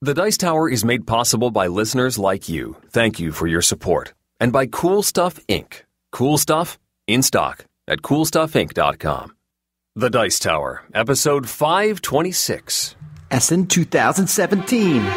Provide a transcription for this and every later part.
The Dice Tower is made possible by listeners like you. Thank you for your support. And by Cool Stuff Inc. Cool stuff in stock at coolstuffinc.com. The Dice Tower, episode 526. Essen 2017.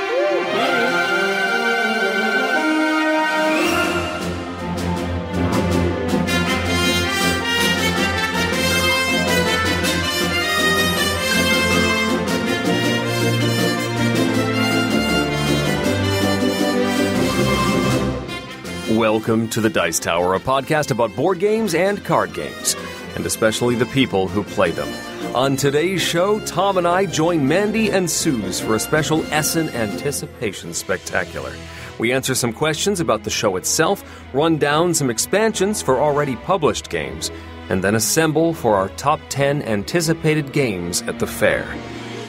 Welcome to The Dice Tower, a podcast about board games and card games, and especially the people who play them. On today's show, Tom and I join Mandy and Suze for a special Essen Anticipation Spectacular. We answer some questions about the show itself, run down some expansions for already published games, and then assemble for our top 10 anticipated games at the fair.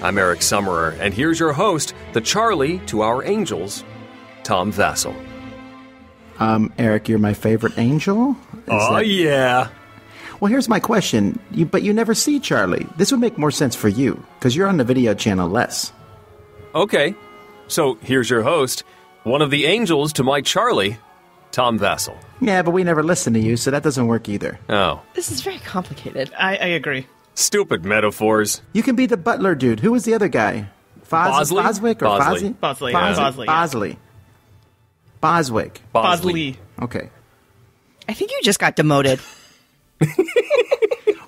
I'm Eric Summerer, and here's your host, the Charlie to our angels, Tom Vassell. Eric, you're my favorite angel? Yeah. Well, here's my question. But you never see Charlie. This would make more sense for you, because you're on the video channel less. Okay. So here's your host, one of the angels to my Charlie, Tom Vassell. Yeah, but we never listen to you, so that doesn't work either. Oh. This is very complicated. I agree. Stupid metaphors. You can be the butler dude. Who was the other guy? Bosley? Boswick or Bosley. Bosley. Bosley. Yeah. Bosley. Boswick. Bosley. Okay. I think you just got demoted.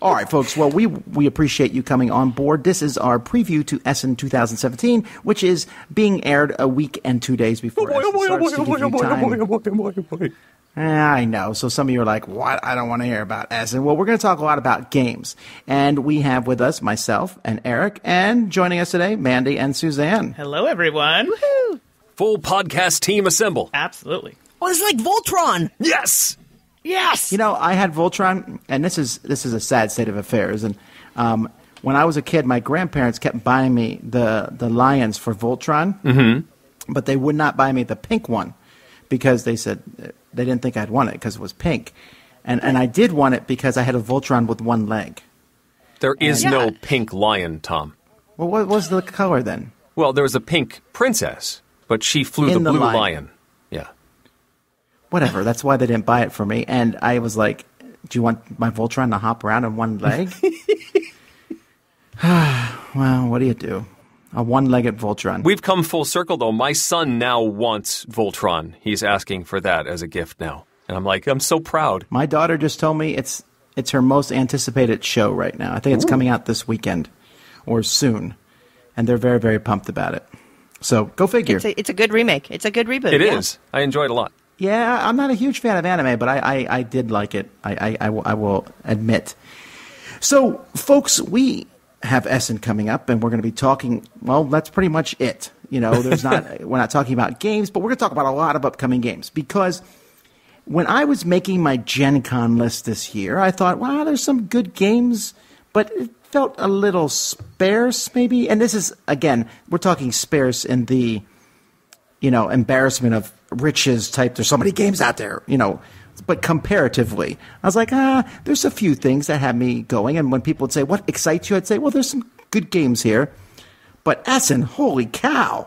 All right, folks. Well, we appreciate you coming on board. This is our preview to Essen 2017, which is being aired a week and 2 days before Essen starts to give you time. I know. So some of you are like, what? I don't want to hear about Essen. Well, we're going to talk a lot about games. And we have with us myself and Eric, and joining us today, Mandy and Suzanne. Hello, everyone. Woohoo! Full podcast team assemble. Absolutely. Oh, it's like Voltron. Yes! Yes. You know, I had Voltron, and this is a sad state of affairs. And when I was a kid, my grandparents kept buying me the lions for Voltron, but they would not buy me the pink one because they said they didn't think I'd want it because it was pink. And I did want it because I had a Voltron with one leg. There is no pink lion, Tom. Well, what was the color then? Well, there was a pink princess, but she flew the blue lion. Yeah. Whatever. That's why they didn't buy it for me. And I was like, do you want my Voltron to hop around on one leg? Well, what do you do? A one-legged Voltron. We've come full circle, though. My son now wants Voltron. He's asking for that as a gift now. And I'm like, I'm so proud. My daughter just told me it's her most anticipated show right now. I think it's coming out this weekend or soon. And they're very, very pumped about it. So, go figure. It's a good remake. It's a good reboot. It is. I enjoyed it a lot. Yeah, I'm not a huge fan of anime, but I did like it. I will admit. So, folks, we have Essen coming up, and we're going to be talking. Well, that's pretty much it. You know, we're not talking about games, but we're going to talk about a lot of upcoming games because when I was making my Gen Con list this year, I thought, wow, there's some good games, but it felt a little sparse, maybe. And this is, again, we're talking sparse in the, embarrassment of riches type. There's so many games out there, but comparatively, I was like, there's a few things that have me going. And when people would say, what excites you? I'd say, well, there's some good games here. But Essen, holy cow.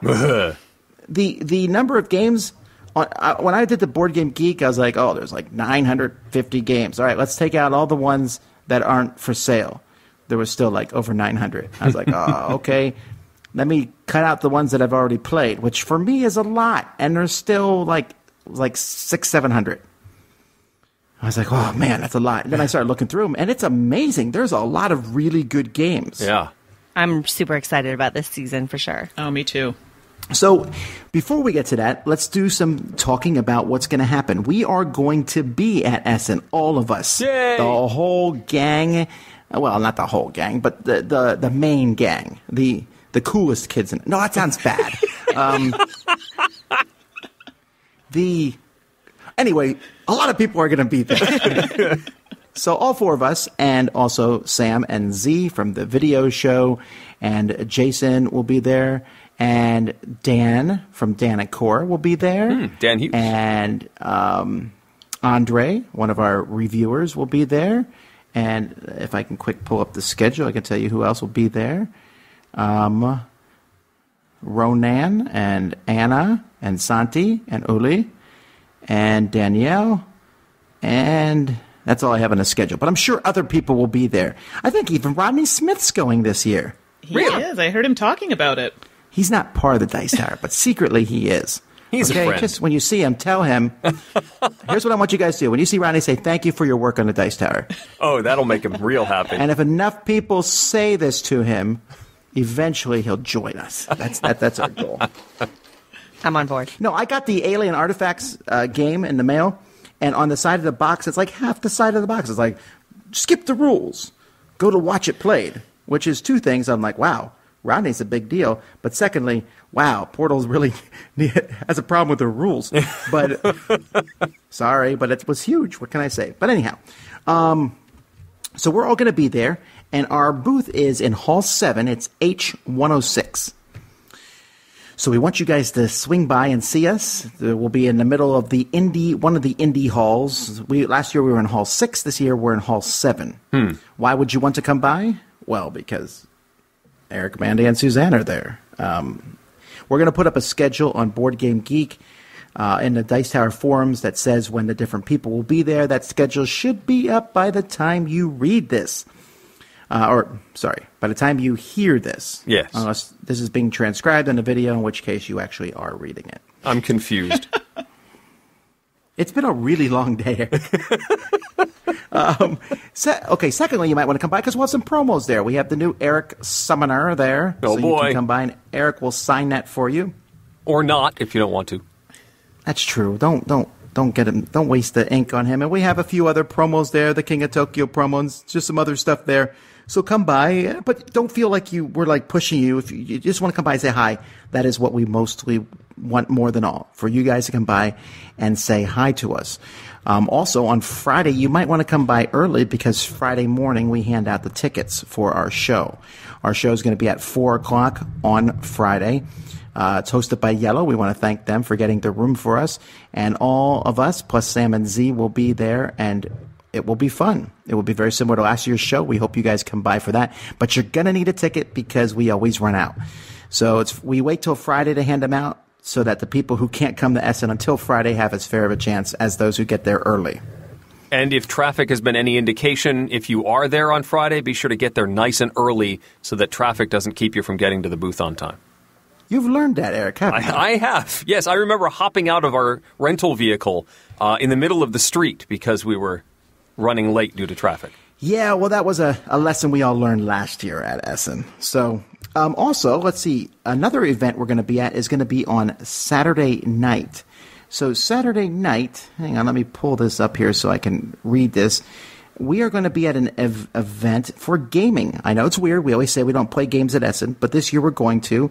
The number of games, when I did the Board Game Geek, I was like, oh, there's like 950 games. All right, let's take out all the ones that aren't for sale. There was still like over 900. I was like, oh, okay. Let me cut out the ones that I've already played, which for me is a lot. And there's still like 700. I was like, oh, man, that's a lot. And then I started looking through them, and it's amazing. There's a lot of really good games. Yeah. I'm super excited about this season for sure. Oh, me too. So before we get to that, let's do some talking about what's going to happen. We are going to be at Essen, all of us. Yay! The whole gang. Well, not the whole gang, but the main gang. The coolest kids in it. No, that sounds bad. Anyway, a lot of people are going to be there. So all four of us, and also Sam and Z from the video show, and Jason will be there, and Dan from Dan and Core will be there. Dan Hughes. And Andre, one of our reviewers, will be there. And if I can quick pull up the schedule, I can tell you who else will be there. Ronan and Anna and Santi and Uli and Danielle, and that's all I have on the schedule. But I'm sure other people will be there. I think even Rodney Smith's going this year. He is. I heard him talking about it. He's not part of the Dice Tower, but secretly he is. He's a friend. Just when you see him, tell him, here's what I want you guys to do. When you see Rodney, say thank you for your work on the Dice Tower. Oh, that'll make him real happy. And if enough people say this to him, eventually he'll join us. That's our goal. I'm on board. No, I got the Alien Artifacts game in the mail, and on the side of the box, it's like half the side of the box. It's like, skip the rules. Go to watch it played, which is two things. I'm like, wow, Rodney's a big deal. But secondly, wow, Portal's really has a problem with the rules. But sorry, but it was huge. What can I say? But anyhow, so we're all going to be there, and our booth is in Hall 7. It's H106. So we want you guys to swing by and see us. We'll be in the middle of one of the indie halls. Last year we were in Hall 6. This year we're in Hall 7. Why would you want to come by? Well, because Eric, Mandy, and Suzanne are there. We're going to put up a schedule on Board Game Geek in the Dice Tower forums that says when the different people will be there. That schedule should be up by the time you read this. By the time you hear this. Yes. Unless this is being transcribed in a video, in which case you actually are reading it. I'm confused. It's been a really long day. Secondly, you might want to come by because we'll have some promos there. We have the new Eric Summoner there. Oh, so boy. You can come by and Eric will sign that for you. Or not, if you don't want to. That's true. Don't get him. Don't waste the ink on him. And we have a few other promos there. The King of Tokyo promos, just some other stuff there. So come by, but don't feel like we're like pushing you. If you just want to come by and say hi, that is what we mostly want more than all, for you guys to come by and say hi to us. Also, on Friday, you might want to come by early because Friday morning we hand out the tickets for our show. Our show is going to be at 4 o'clock on Friday. It's hosted by Yellow. We want to thank them for getting the room for us. And all of us, plus Sam and Z, will be there, and it will be fun. It will be very similar to last year's show. We hope you guys come by for that. But you're going to need a ticket because we always run out. So we wait till Friday to hand them out so that the people who can't come to Essen until Friday have as fair of a chance as those who get there early. And if traffic has been any indication, if you are there on Friday, be sure to get there nice and early so that traffic doesn't keep you from getting to the booth on time. You've learned that, Eric, haven't you? I have. Yes, I remember hopping out of our rental vehicle in the middle of the street because we were running late due to traffic. Yeah, well, that was a lesson we all learned last year at Essen. So, also, let's see, another event we're going to be at is going to be on Saturday night. So Saturday night, hang on, let me pull this up here so I can read this. We are going to be at an event for gaming. I know it's weird. We always say we don't play games at Essen, but this year we're going to.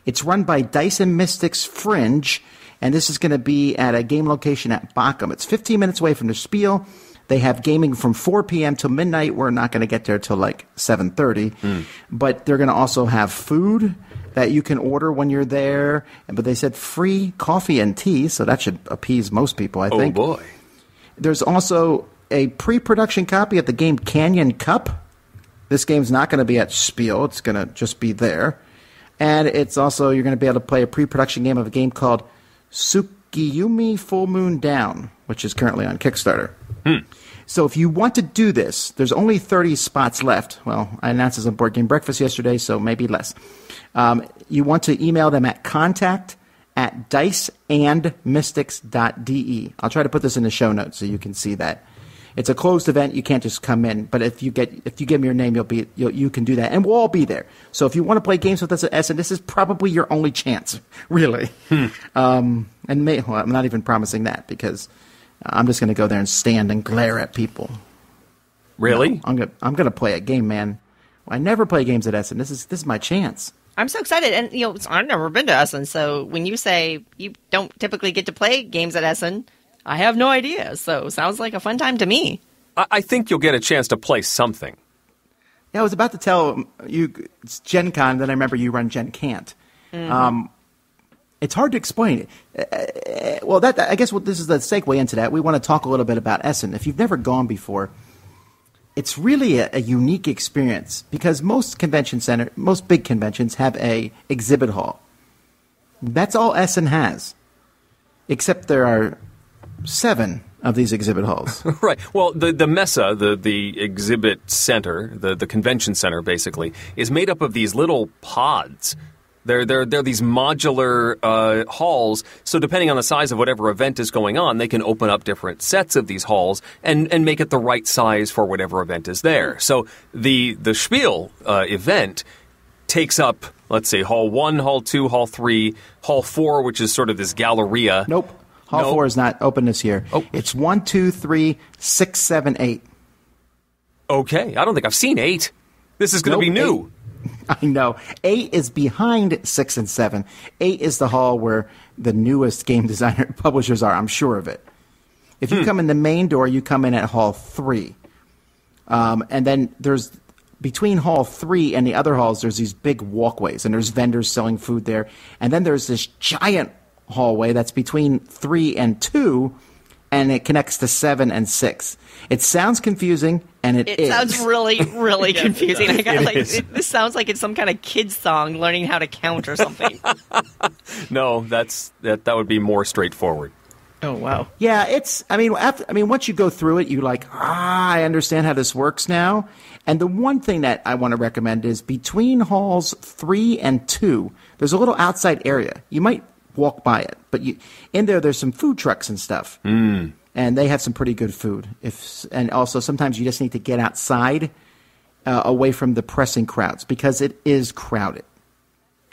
It's run by Dice and Mystics Fringe, and this is going to be at a game location at Bochum. It's 15 minutes away from the Spiel. They have gaming from 4 p.m. till midnight. We're not going to get there till like 7:30. But they're going to also have food that you can order when you're there. But they said free coffee and tea, so that should appease most people, I think. Oh, boy. There's also a pre-production copy of the game Canyon Cup. This game's not going to be at Spiel. It's going to just be there. And it's also, you're going to be able to play a pre-production game of a game called Tsukiyumi Full Moon Down, which is currently on Kickstarter. So if you want to do this, there's only 30 spots left. Well, I announced this on Board Game Breakfast yesterday, so maybe less. You want to email them at contact@diceandmystics.de. I'll try to put this in the show notes so you can see that. It's a closed event. You can't just come in. But if you give me your name, you can do that. And we'll all be there. So if you want to play games with us at Essen, this is probably your only chance, really. I'm not even promising that because I'm just going to go there and stand and glare at people. Really? No, I'm going to play a game, man. I never play games at Essen. This is my chance. I'm so excited. And, I've never been to Essen. So when you say you don't typically get to play games at Essen, I have no idea. So sounds like a fun time to me. I think you'll get a chance to play something. Yeah, I was about to tell you it's Gen Con, then I remember you run Gen Can't. Mm-hmm. It's hard to explain. I guess this is the segue into that. We want to talk a little bit about Essen. If you've never gone before, it's really a unique experience because most big conventions have a exhibit hall. That's all Essen has, except there are 7 of these exhibit halls. Right. Well, the Messe, the exhibit center, the convention center, basically, is made up of these little pods. They're these modular halls, so depending on the size of whatever event is going on, they can open up different sets of these halls and make it the right size for whatever event is there. So the Spiel event takes up, let's say, Hall 1, Hall 2, Hall 3, Hall 4, which is sort of this galleria. Nope. Hall 4 is not open this year. Oh. It's 1, 2, 3, 6, 7, 8. Okay. I don't think I've seen 8. This is going to be new. 8. I know. 8 is behind 6 and 7. 8 is the hall where the newest game designer publishers are. I'm sure of it. If you come in the main door, you come in at Hall 3. And then there's between Hall 3 and the other halls, there's these big walkways, and there's vendors selling food there. And then there's this giant hallway that's between 3 and 2, and it connects to 7 and 6. It sounds confusing, and it is. It sounds really, really confusing. This sounds like it's some kind of kid's song learning how to count or something. No, that would be more straightforward. Oh, wow. Yeah, once you go through it, you're like, I understand how this works now. And the one thing that I want to recommend is between halls 3 and 2, there's a little outside area. You might walk by it, but in there's some food trucks and stuff, and they have some pretty good food. And also sometimes you just need to get outside, away from the pressing crowds, because it is crowded.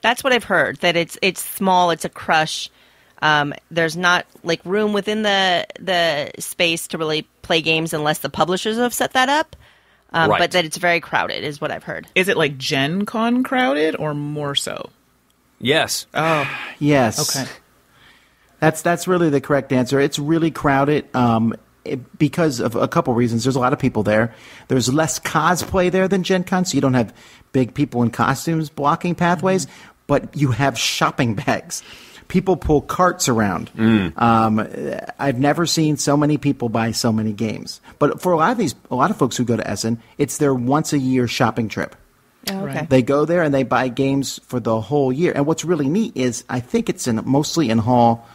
That's what I've heard. That it's small. It's a crush. There's not room within the space to really play games unless the publishers have set that up. Right. But that it's very crowded is what I've heard. Is it like Gen Con crowded or more so? Yes. Oh, yes. Okay. That's really the correct answer. It's really crowded because of a couple reasons. There's a lot of people there. There's less cosplay there than Gen Con, so you don't have big people in costumes blocking pathways, but you have shopping bags. People pull carts around. I've never seen so many people buy so many games. But for a lot of folks who go to Essen, it's their once-a-year shopping trip. Oh, okay. Right. They go there and they buy games for the whole year. And what's really neat is I think it's mostly in Hall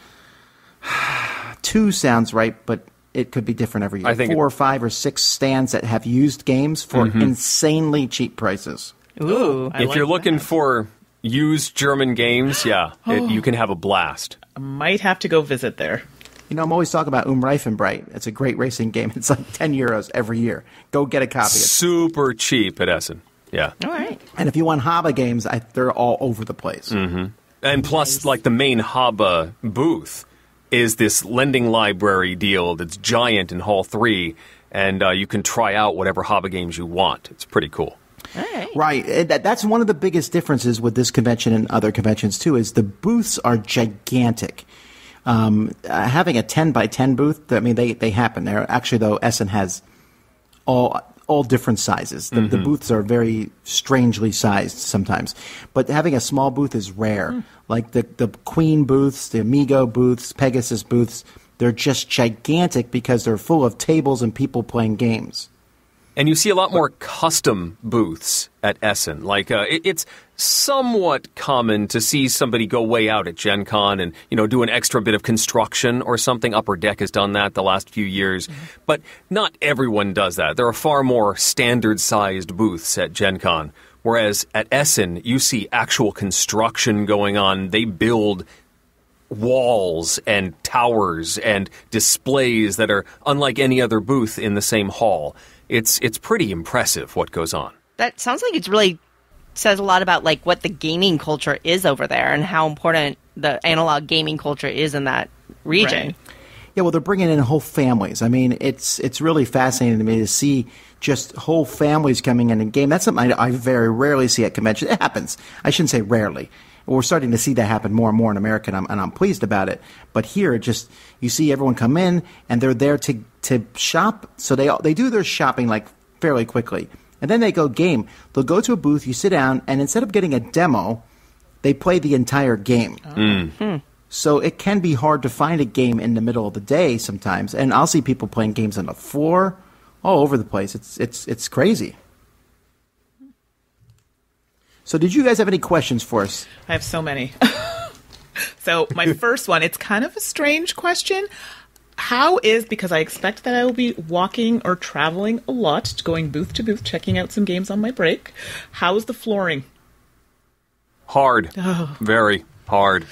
2 sounds right, but it could be different every year. I think 4 or 5 or 6 stands that have used games for insanely cheap prices. Ooh. If you're looking for used German games, you can have a blast. I might have to go visit there. You know, I'm always talking about Reifenbreit. It's a great racing game. It's like €10 every year. Go get a copy. Super cheap at Essen. Yeah. All right. And if you want Haba games, they're all over the place. And plus, the main Haba booth is this lending library deal that's giant in Hall 3, and you can try out whatever Haba games you want. It's pretty cool. All right. Right. That's one of the biggest differences with this convention and other conventions, too, is the booths are gigantic. Having a 10 by 10 booth, I mean, they happen there. Actually, though, Essen has all different sizes. The booths are very strangely sized sometimes. But having a small booth is rare. Like the Queen booths, the Amigo booths, Pegasus booths, they're just gigantic because they're full of tables and people playing games. And you see a lot more custom booths at Essen. It's somewhat common to see somebody go way out at Gen Con and, do an extra bit of construction or something. Upper Deck has done that the last few years. But not everyone does that. There are far more standard-sized booths at Gen Con. Whereas at Essen, you see actual construction going on. They build walls and towers and displays that are unlike any other booth in the same hall. It's pretty impressive what goes on. That sounds like it really says a lot about what the gaming culture is over there and how important the analog gaming culture is in that region. Right. Yeah, well, they're bringing in whole families. I mean, it's really fascinating to me to see just whole families coming in and game. That's something I very rarely see at conventions. It happens. I shouldn't say rarely. We're starting to see that happen more and more in America, and I'm pleased about it. But here, you see everyone come in, and they're there to shop. So they do their shopping fairly quickly, and then they go game. They'll go to a booth, you sit down, and instead of getting a demo, they play the entire game. So it can be hard to find a game in the middle of the day sometimes, and I'll see people playing games on the floor, all over the place. It's crazy. So did you guys have any questions for us? I have so many. So my first one, it's kind of a strange question. Because I expect that I will be walking or traveling a lot, going booth to booth, checking out some games on my break. How is the flooring? Hard. Very hard.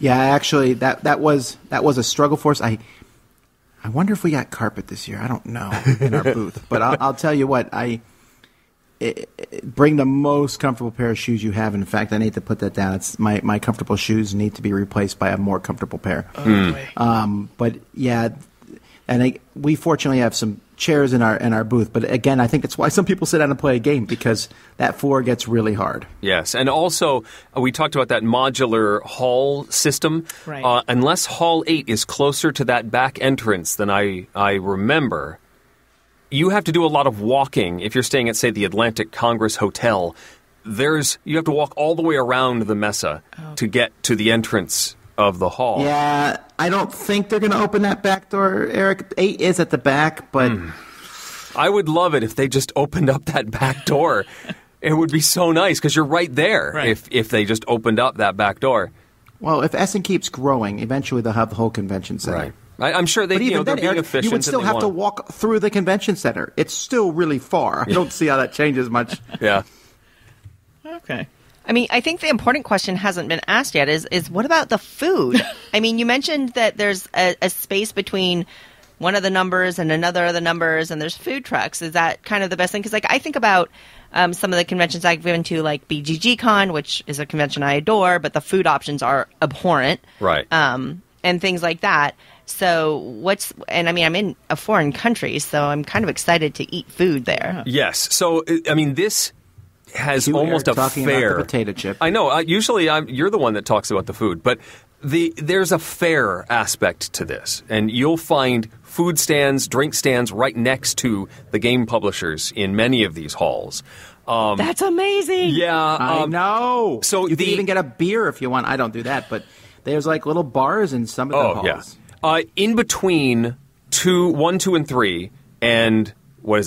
Yeah, actually, that was a struggle for us. I wonder if we got carpet this year. I don't know in our booth, but I'll tell you what. Bring the most comfortable pair of shoes you have. In fact, I need to put that down. It's my comfortable shoes need to be replaced by a more comfortable pair. Boy. But yeah, and we fortunately have some chairs in our booth. But again, I think that's why some people sit down and play a game, because that floor gets really hard. Yes, and also we talked about that modular hall system. Right. Unless Hall 8 is closer to that back entrance than I remember, you have to do a lot of walking. If you're staying at, say, the Atlantic Congress Hotel, you have to walk all the way around the mesa to get to the entrance of the hall. Yeah, I don't think they're going to open that back door, Eric. 8 is at the back, but... I would love it if they just opened up that back door. It would be so nice, because you're right there if they just opened up that back door. Well, if Essen keeps growing, eventually they'll have the whole convention center. Right. I'm sure they're being efficient. You would still have to walk through the convention center. It's still really far. I don't see how that changes much. Yeah. Okay. I mean, I think the important question hasn't been asked yet is what about the food? I mean, you mentioned that there's a space between one of the numbers and another of the numbers, and there's food trucks. Is that kind of the best thing? Because I think about some of the conventions I've been to, like BGG Con, which is a convention I adore, but the food options are abhorrent. Right. And things like that. So I'm in a foreign country, so I'm kind of excited to eat food there. Yes. So, I mean, this has almost a talking fair... about the potato chip. I know. Usually you're the one that talks about the food, but there's a fair aspect to this. And you'll find food stands, drink stands right next to the game publishers in many of these halls. That's amazing. Yeah. I know. So you can even get a beer if you want. I don't do that, but there's like little bars in some of the halls. Yeah. In between 1, 2, and 3, and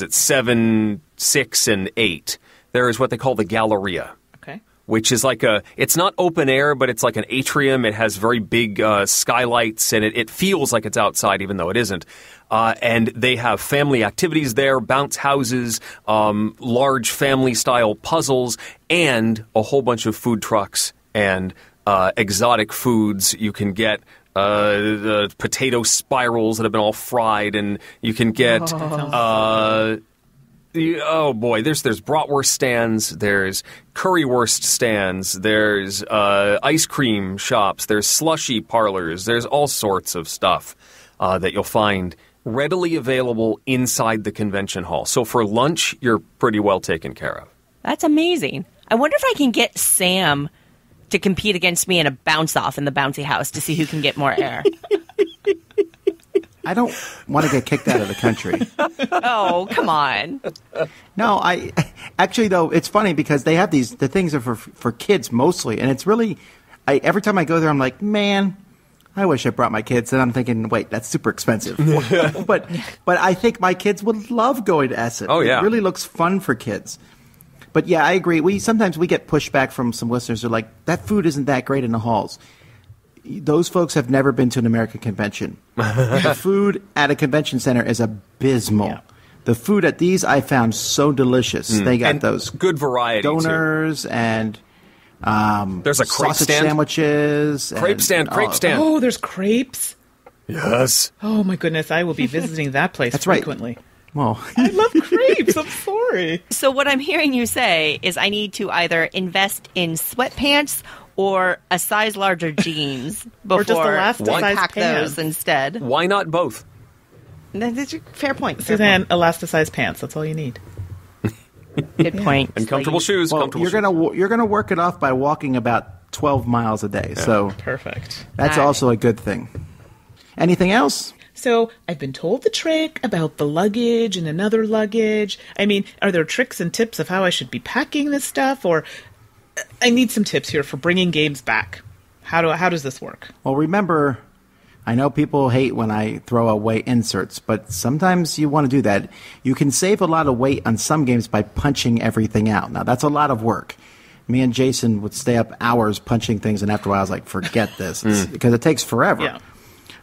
7, 6, and 8, there is what they call the Galleria. Okay. Which is it's not open air, but it's like an atrium. It has very big skylights, and it feels like it's outside, even though it isn't. And they have family activities there, bounce houses, large family-style puzzles, and a whole bunch of food trucks and exotic foods. You can get the potato spirals that have been all fried, and you can get... Oh boy, there's bratwurst stands, there's currywurst stands, there's ice cream shops, there's slushy parlors, there's all sorts of stuff that you'll find readily available inside the convention hall. So for lunch, you're pretty well taken care of. That's amazing. I wonder if I can get Sam to compete against me in a bounce-off in the bouncy house to see who can get more air. I don't want to get kicked out of the country. Oh, come on. No, actually, though, it's funny because they have the things are for kids mostly, and it's really, every time I go there, I'm like, man, I wish I brought my kids, and I'm thinking, wait, that's super expensive. but I think my kids would love going to Essen. Oh, yeah. It really looks fun for kids. But yeah, I agree. Sometimes we get pushback from some listeners who are like, that food isn't that great in the halls. Those folks have never been to an American convention. The food at a convention center is abysmal. Yeah. The food at these I found so delicious. They got those good variety donors too. And there's a crepe sausage stand. Sandwiches. Crepe stand. Oh, there's crepes. Yes. Oh my goodness, I will be visiting that place That's frequently. Right. Well, I love crepes. I'm sorry. So what I'm hearing you say is I need to either invest in sweatpants or a size larger jeans before or just elasticized pack pants. those instead. Why not both? That's a fair point. Suzanne, elasticized pants. That's all you need. Good point. And comfortable shoes. Well, comfortable you're gonna work it off by walking about 12 miles a day. Yeah. So perfect. That's also a good thing. Anything else? So I've been told the trick about the luggage and another luggage. I mean, are there tricks and tips of how I should be packing this stuff? Or I need some tips here for bringing games back. How does this work? Well, remember, I know people hate when I throw away inserts, but sometimes you want to do that. You can save a lot of weight on some games by punching everything out. Now, that's a lot of work. me and Jason would stay up hours punching things, and after a while I was like, forget this, because it takes forever.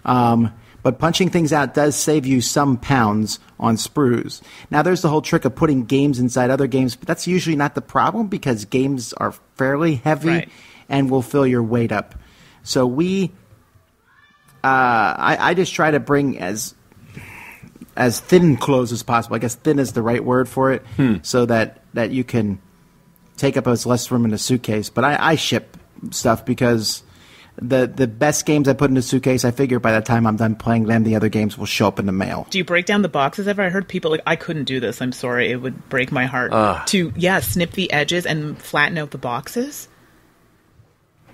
Yeah. But punching things out does save you some pounds on sprues. Now, there's the whole trick of putting games inside other games, but that's usually not the problem because games are fairly heavy and will fill your weight up. So I just try to bring as thin clothes as possible. I guess thin is the right word for it, so that you can take up as less room in a suitcase. But I ship stuff because the best games I put in a suitcase, I figure by the time I'm done playing them, the other games will show up in the mail. Do you break down the boxes ever? I heard people like, I couldn't do this. I'm sorry. It would break my heart to snip the edges and flatten out the boxes.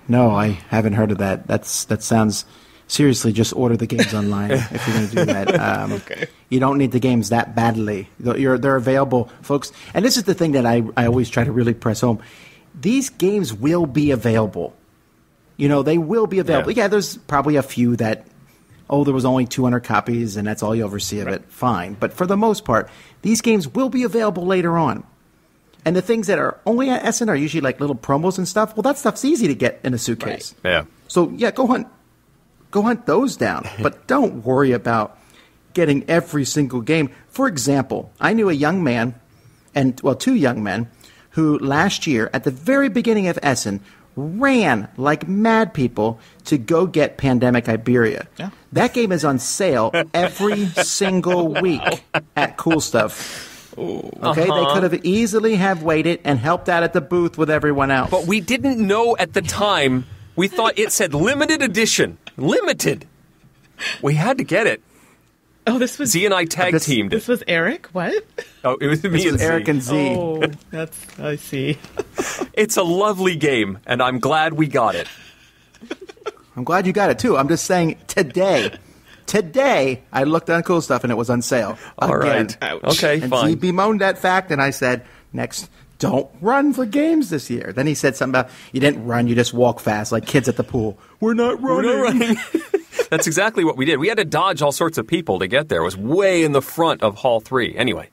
No, I haven't heard of that. That sounds... Seriously, just order the games online if you're going to do that. Okay. You don't need the games that badly. They're available, folks. And this is the thing that I always try to really press home. These games will be available. They will be available. Yeah, there's probably a few that, there was only 200 copies and that's all you ever see of it. Fine. But for the most part, these games will be available later on. And the things that are only at Essen are usually like little promos and stuff. Well, that stuff's easy to get in a suitcase. Right. Yeah. So, go hunt those down. But don't worry about getting every single game. For example, I knew a young man, two young men, who last year, at the very beginning of Essen, ran like mad people to go get Pandemic Iberia. Yeah. That game is on sale every single week at Cool Stuff. Okay, They could have easily have waited and helped out at the booth with everyone else. But we didn't know at the time. We thought it said limited edition. Limited. We had to get it. Oh, this was... Z and I tag-teamed. This was Eric? What? Oh, it was me and Eric and Z. Oh, I see. It's a lovely game, and I'm glad we got it. I'm glad you got it, too. I'm just saying, today, I looked on Cool Stuff, and it was on sale. All right. Okay, and fine. Z bemoaned that fact, and I said, next, don't run for games this year. Then he said something about, you didn't run, you just walk fast, like kids at the pool. We're not running. That's exactly what we did. We had to dodge all sorts of people to get there. It was way in the front of Hall 3. Anyway.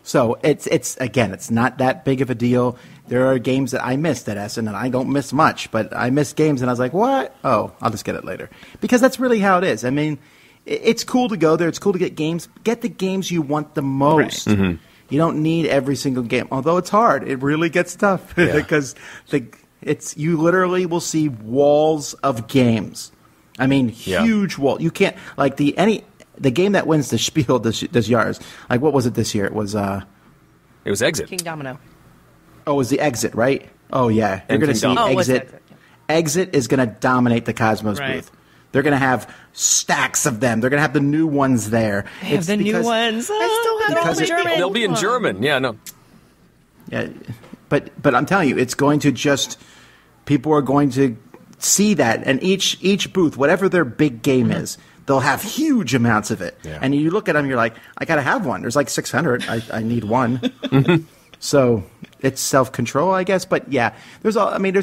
So, it's not that big of a deal. There are games that I missed at Essen, and I don't miss much, but I missed games, and I was like, what? Oh, I'll just get it later. Because that's really how it is. I mean, it's cool to go there. It's cool to get games. Get the games you want the most. Right. Mm-hmm. You don't need every single game. Although it's hard. It really gets tough. Because you literally will see walls of games. I mean, huge wall. You can't, like, the game that wins the Spiel this Jahres, like, what was it this year? It was Exit. King Domino. Oh, it was the Exit, right? Oh, yeah. You're going to see Exit. Exit is going to dominate the Cosmos booth. They're going to have stacks of them. They're going to have the new ones there. They have the new ones. I still have German. They'll be in German. Yeah, no. Yeah, but I'm telling you, it's going to just, people are going to see that, and each booth, whatever their big game is, they'll have huge amounts of it. Yeah. And you look at them, you're like, I got to have one. There's like 600. I need one. So it's self-control, I guess. But yeah, there's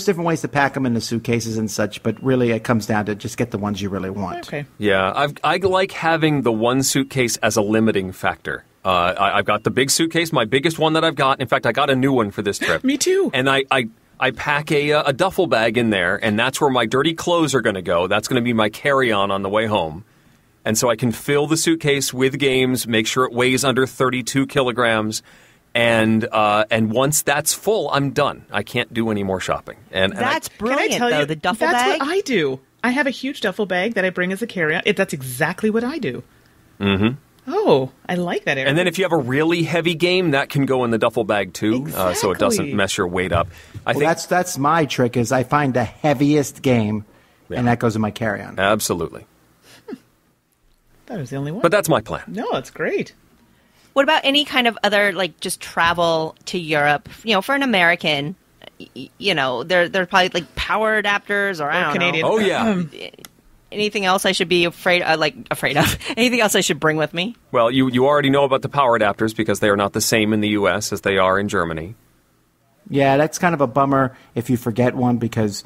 different ways to pack them into suitcases and such. But really, it comes down to just get the ones you really want. Okay. Yeah, I like having the one suitcase as a limiting factor. I've got the big suitcase, my biggest one that I've got. In fact, I got a new one for this trip. Me too. And I pack a duffel bag in there, and that's where my dirty clothes are going to go. That's going to be my carry-on the way home. And so I can fill the suitcase with games, make sure it weighs under 32 kilograms, and once that's full, I'm done. I can't do any more shopping. And that's brilliant, can I tell though, you, the duffel that's bag? That's what I do. I have a huge duffel bag that I bring as a carry-on. That's exactly what I do. Mm-hmm. Oh, I like that area. And then if you have a really heavy game, that can go in the duffel bag too, exactly. So it doesn't mess your weight up. I think that's my trick is I find the heaviest game, and that goes in my carry-on. Absolutely. That was the only one. But that's my plan. No, that's great. What about any kind of other, like, just travel to Europe? For an American, they're probably like power adapters or I don't Canadian. know. Oh yeah. Anything else I should be afraid of? Anything else I should bring with me? Well, you already know about the power adapters because they are not the same in the U.S. as they are in Germany. Yeah, that's kind of a bummer if you forget one because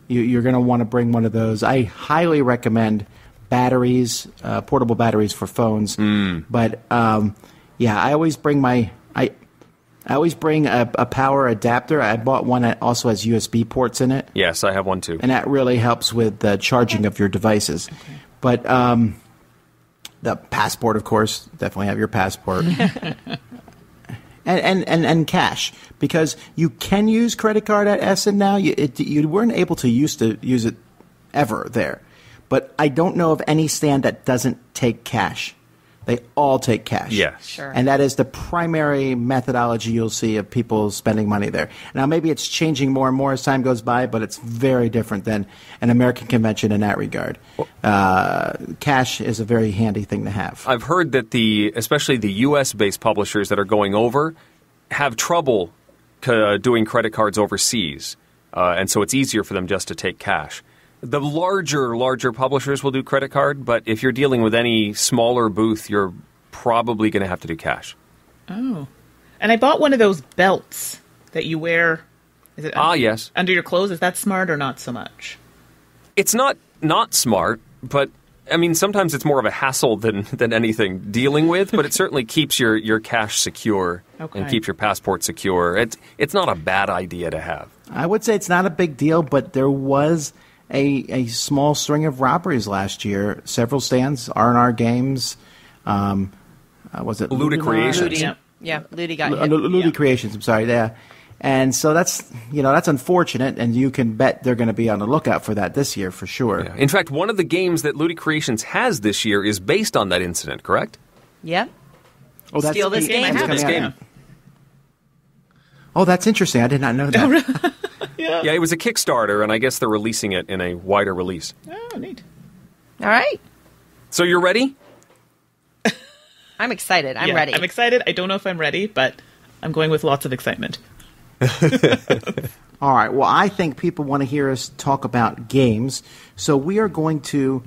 you're going to want to bring one of those. I highly recommend batteries, portable batteries for phones. But, I always bring I I always bring a power adapter. I bought one that also has USB ports in it. Yes, I have one too. And that really helps with the charging of your devices. Okay. But the passport, of course, definitely have your passport. and cash, because you can use credit card at Essen now. You weren't able to use it ever there. But I don't know of any stand that doesn't take cash. They all take cash. Yes. Sure. And that is the primary methodology you'll see of people spending money there. Now, maybe it's changing more and more as time goes by, but it's very different than an American convention in that regard. Cash is a very handy thing to have. I've heard that especially the U.S.-based publishers that are going over have trouble doing credit cards overseas, and so it's easier for them just to take cash. The larger publishers will do credit card, but if you're dealing with any smaller booth, you're probably going to have to do cash. Oh. And I bought one of those belts that you wear. Is it yes. Under your clothes? Is that smart or not so much? It's not smart, but I mean, sometimes it's more of a hassle than anything dealing with, but it certainly keeps your cash secure and keeps your passport secure. It's not a bad idea to have. I would say it's not a big deal, but there was a small string of robberies last year. Several stands, R&R Games, was it Ludi Creations? Ludi, yeah, Ludi got hit. Ludi Creations, I'm sorry, yeah. And so that's unfortunate, and you can bet they're going to be on the lookout for that this year for sure. Yeah. In fact, one of the games that Ludi Creations has this year is based on that incident, correct? Yeah. Oh, that's Steal This Game. This game. Oh, that's interesting. I did not know that. Yeah, it was a Kickstarter, and I guess they're releasing it in a wider release. Oh, neat. All right. So you're ready? I'm excited. I'm ready. I'm excited. I don't know if I'm ready, but I'm going with lots of excitement. All right. Well, I think people want to hear us talk about games, so we are going to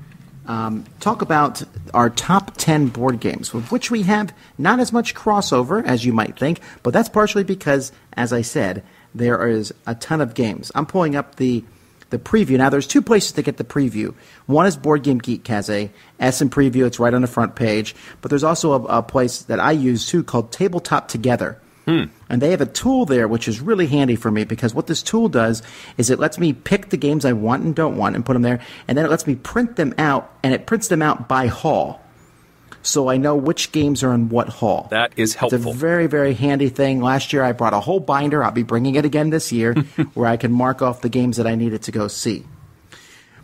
talk about our top 10 board games, with which we have not as much crossover as you might think, but that's partially because, as I said, there is a ton of games. I'm pulling up the preview. Now, there's two places to get the preview. One is Board Game Geek has a Essen preview. It's right on the front page. But there's also a place that I use, too, called Tabletop Together. And they have a tool there which is really handy for me, because what this tool does is it lets me pick the games I want and don't want and put them there, and then it lets me print them out, and it prints them out by hall. So I know which games are in what hall. That is helpful. It's a very, very handy thing. Last year I brought a whole binder. I'll be bringing it again this year where I can mark off the games that I needed to go see.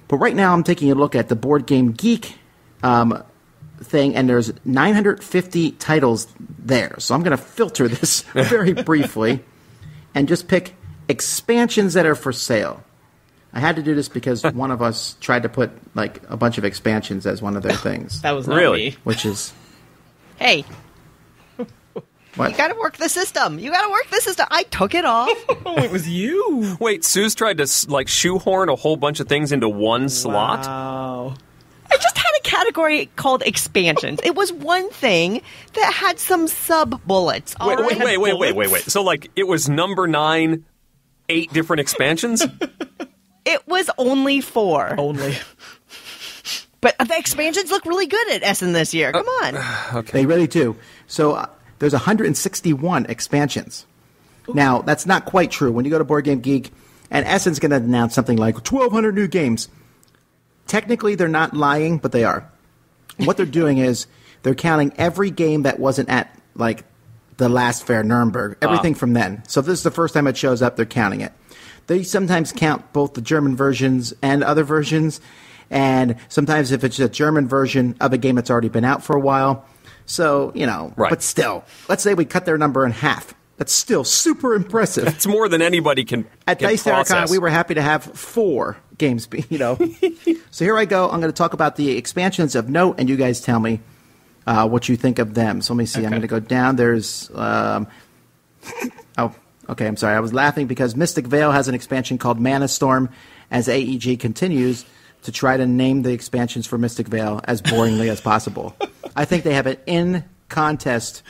But right now I'm taking a look at the Board Game Geek thing, and there's 950 titles there. So I'm going to filter this very briefly and just pick expansions that are for sale. I had to do this because one of us tried to put like a bunch of expansions as one of their things. That was not Really? me. Which is... Hey. What? You got to work the system. I took it off. Oh, it was you. Wait, Sue's tried to shoehorn a whole bunch of things into one slot? Wow. I just had a category called expansions. It was one thing that had some sub-bullets. Wait. So, it was number 9, 8 different expansions? It was only 4. Only. But the expansions look really good at Essen this year. Come on. Okay. They really do. So there's 161 expansions. Ooh. Now, that's not quite true. When you go to Board Game Geek, and Essen's going to announce something like 1,200 new games, technically they're not lying, but they are. What they're doing is they're counting every game that wasn't at, the last fair, Nuremberg, everything from then. So if this is the first time it shows up, they're counting it. They sometimes count both the German versions and other versions, and sometimes if it's a German version of a game that's already been out for a while. So, right. But still, let's say we cut their number in half. That's still super impressive. It's more than anybody can At Dice Terracon, we were happy to have 4 games, So here I go. I'm going to talk about the expansions of note, and you guys tell me what you think of them. So let me see. Okay. I'm going to go down. There's... Okay, I'm sorry. I was laughing because Mystic Vale has an expansion called Mana Storm, as AEG continues to try to name the expansions for Mystic Vale as boringly as possible. I think they have an in-contest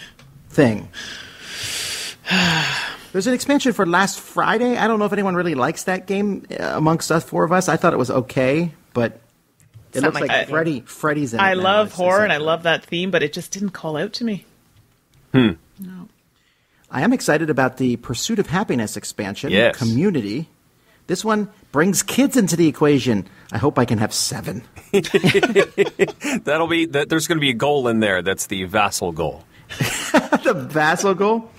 thing. There's an expansion for Last Friday. I don't know if anyone really likes that game amongst us 4 of us. I thought it was okay, but it looks like Freddy's in it. I now. love horror, and I love that theme, but it just didn't call out to me. No. I am excited about the Pursuit of Happiness expansion, Yes. Community. This one brings kids into the equation. I hope I can have 7. There's going to be a goal in there. That's the vassal goal. The vassal goal.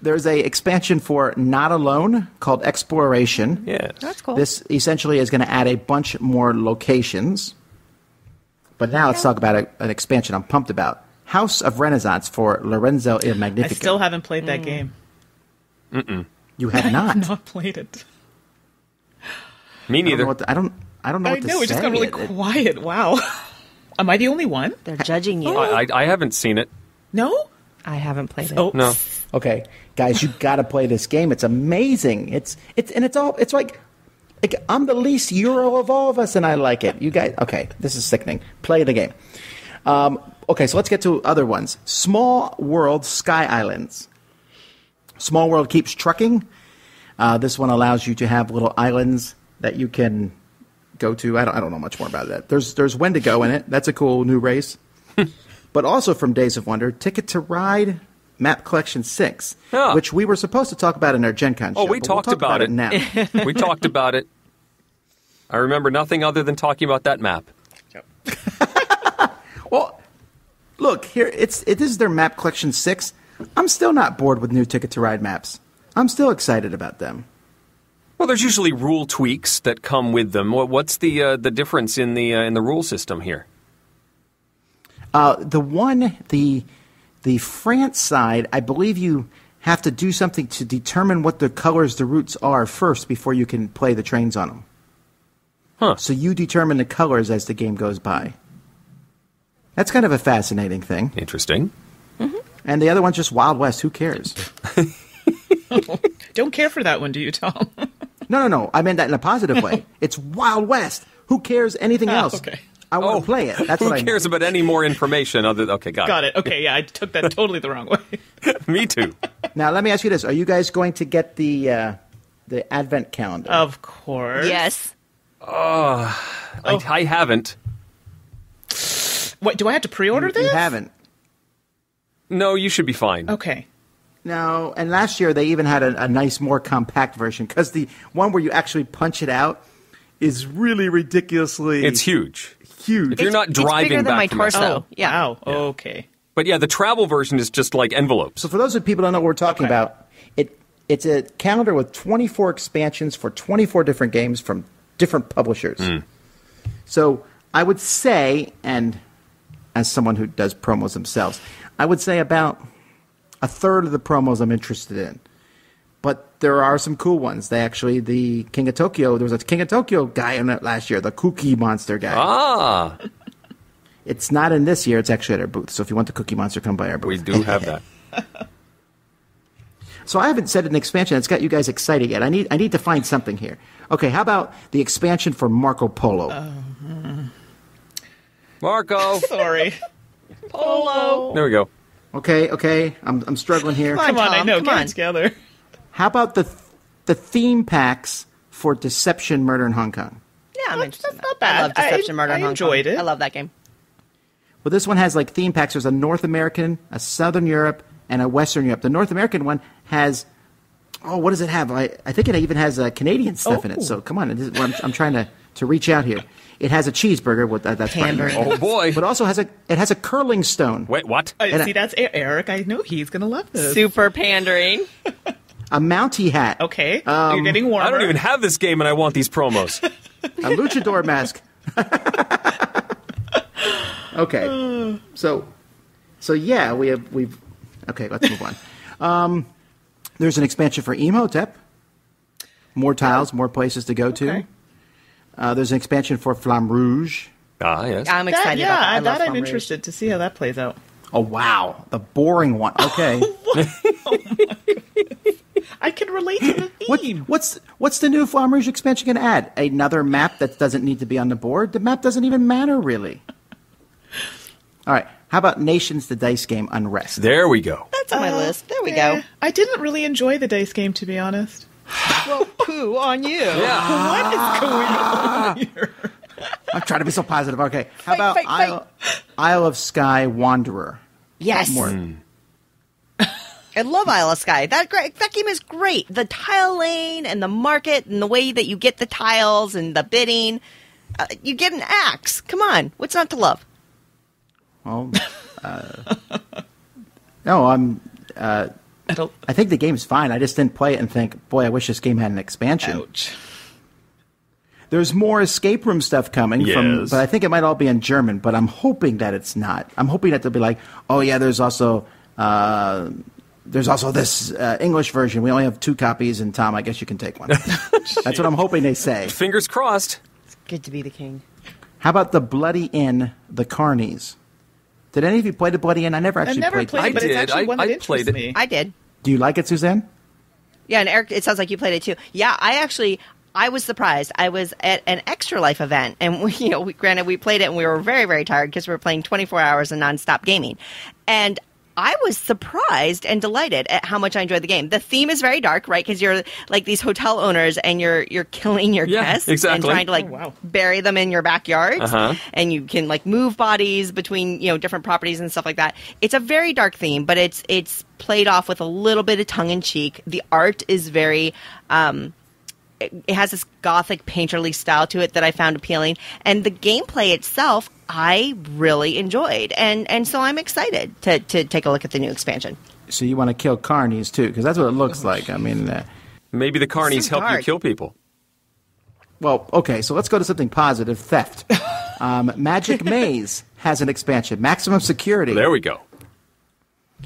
There's a expansion for Not Alone called Exploration. Yeah. That's cool. This essentially is going to add a bunch more locations. But now let's talk about an expansion I'm pumped about. House of Renaissance for Lorenzo il I Magnifico. still haven't played that game. You have not. Not played it. Me I don't neither. know what to, I don't know I what to know, say. it just got really quiet. Wow. Am I the only one? They're judging you. I haven't seen it. No? I haven't played it. Oh, No. Okay, guys, you got to play this game. It's amazing. It's like I'm the least Euro of all of us, and I like it. You guys, okay? This is sickening. Play the game. Okay, so let's get to other ones. Small World Sky Islands. Small World keeps trucking. This one allows you to have little islands that you can go to. I don't know much more about that. There's Wendigo in it. That's a cool new race. But also from Days of Wonder, Ticket to Ride Map Collection 6, which we were supposed to talk about in our Gen Con show. Oh, we but we'll talked talk about it now. We talked about it. I remember nothing other than talking about that map. Well, look, here this is their Map Collection 6. I'm still not bored with new Ticket to Ride maps. I'm still excited about them. Well, there's usually rule tweaks that come with them. What's the difference in the rule system here? The France side, I believe you have to do something to determine what the colors the routes are first before you can play the trains on them. Huh. So you determine the colors as the game goes by. That's kind of a fascinating thing. Interesting. And the other one's just Wild West. Who cares? don't care for that one, do you, Tom? No. I meant that in a positive way. It's Wild West. Who cares anything else? Okay. I want to play it. That's Who what I cares meant. about any more information other than... Okay, Got it. Okay, yeah, I took that totally the wrong way. Me too. Now, let me ask you this. Are you guys going to get the Advent calendar? Of course. Yes. I haven't. What, do I have to pre-order this? You haven't. No, you should be fine. Okay. No, and last year they even had a nice, more compact version because the one where you actually punch it out is really ridiculously... It's huge. huge. If you're not driving it's bigger than back my from torso. Essen. Yeah. Wow. Okay. But yeah, the travel version is just like envelopes. So for those of people who don't know what we're talking about, it's a calendar with 24 expansions for 24 different games from different publishers. So I would say, and as someone who does promos themselves, I would say about a third of the promos I'm interested in. But there are some cool ones. The King of Tokyo, there was a King of Tokyo guy in it last year, the Cookie Monster guy. Ah, It's not in this year, it's actually at our booth. So if you want the Cookie Monster, come by our booth. we do have that. So I haven't said an expansion that's got you guys excited yet. I need to find something here. Okay, how about the expansion for Marco Polo? Marco. Sorry. Polo. There we go. Okay, I'm struggling here. Come Come on, I Tom, know. come Get on. it together. How about the theme packs for Deception Murder in Hong Kong? Yeah, I'm That's interested in not that. bad. I love Deception Murder in I Hong Kong. enjoyed it. I love that game. Well, this one has like theme packs. There's a North American, a Southern Europe, and a Western Europe. The North American one has, what does it have? I think it even has Canadian stuff in it. So come on, I'm trying to reach out here. It has a cheeseburger with that's Hamburger. Oh boy. but also it has a curling stone, Wait, what? See, that's Eric. I know he's going to love this. Super pandering. a Mountie hat, Okay. You're getting warmer. I don't even have this game and I want these promos. a luchador mask. Okay, so yeah, we've okay. Let's move on. There's an expansion for Emotep. More tiles, more places to go to. Okay. There's an expansion for Flamme Rouge. Ah, yes. I'm excited about that. I love I'm Flamme Rouge. interested to see how that plays out. Oh wow, the boring one. Okay, I can relate to the theme. what's the new Flamme Rouge expansion going to add? Another map that doesn't need to be on the board. The map doesn't even matter really. All right, how about Nations, the dice game Unrest? There we go. That's on my list. There we Yeah. go. I didn't really enjoy the dice game, to be honest. Well, poo on you. Yeah. What is going on here? I'm trying to be so positive. Okay, how Fight, about fight, fight. Isle of Skye Wanderer? Yes. More. I love Isle of Skye. That game is great. The tile lane and the market and the way that you get the tiles and the bidding. You get an axe. Come on. What's not to love? Well, no, I think the game's fine. I just didn't play it and think, boy, I wish this game had an expansion. Ouch. There's more escape room stuff coming, Yes. but I think it might all be in German, but I'm hoping that it's not. I'm hoping that they'll be like, oh, yeah, there's also this English version. We only have 2 copies, and Tom, I guess you can take one. That's what I'm hoping they say. Fingers crossed. It's good to be the king. How about the Bloody Inn, the Carnies? Did any of you play the Bloody Inn? I never actually played it, but I it's did. actually one that I played interests it. me. I did. Do you like it, Suzanne? Yeah, and Eric, it sounds like you played it too. Yeah, I was surprised. I was at an Extra Life event, and granted, we played it, and we were very, very tired because we were playing 24 hours of nonstop gaming. And I was surprised and delighted at how much I enjoyed the game. The theme is very dark, right? Because you're like these hotel owners, and you're killing your guests exactly. and trying to bury them in your backyard, and you can move bodies between different properties and stuff like that. It's a very dark theme, but it's played off with a little bit of tongue in cheek. The art is very. It has this gothic painterly style to it that I found appealing, and the gameplay itself I really enjoyed, and so I'm excited to take a look at the new expansion. So you want to kill carnies too, because that's what it looks like. I mean, maybe the carnies help you kill people. Well, okay, so let's go to something positive: theft. Magic Maze has an expansion, maximum security. There we go.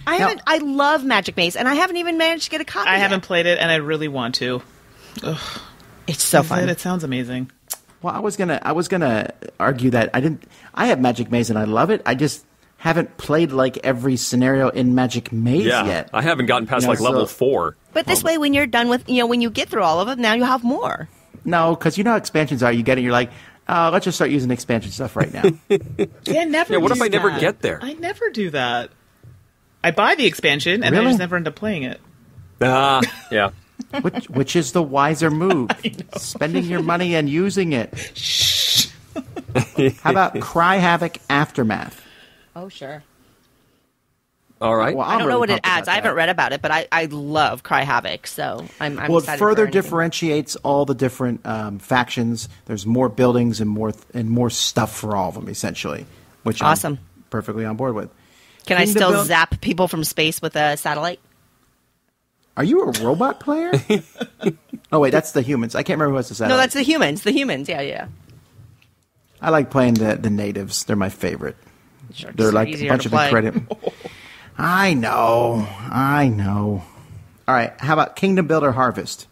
I love Magic Maze, and I haven't even managed to get a copy. I yet. haven't played it, and I really want to. Ugh. It's so fun. It sounds amazing. Well, I was gonna argue that I have Magic Maze and I love it. I just haven't played every scenario in Magic Maze yet. I haven't gotten past level 4. But this way, when you're done with when you get through all of it, now you have more. No, because you know how expansions are. You get it, you're like, let's just start using expansion stuff right now. Yeah, never. Yeah, what if I never that. get there? I never do that. I buy the expansion and I Really? just never end up playing it. Yeah. Which is the wiser move? Spending your money and using it. Shh. How about Cry Havoc Aftermath? Oh, sure. All right. Well, I don't know what it pumped about adds. I haven't read about it, but I love Cry Havoc, so I'm Well, it excited further for anything. differentiates all the different factions. There's more buildings and more stuff for all of them, essentially, which Awesome. I'm perfectly on board with. Can I Kingdom still Build- zap people from space with a satellite? Are you a robot player? Oh, wait, that's the humans. I can't remember who has the satellite. No, that's the humans. The humans, yeah. I like playing the natives. They're my favorite. Sure, They're like a easier bunch to of play. incredible. I know. All right, how about Kingdom Builder Harvest?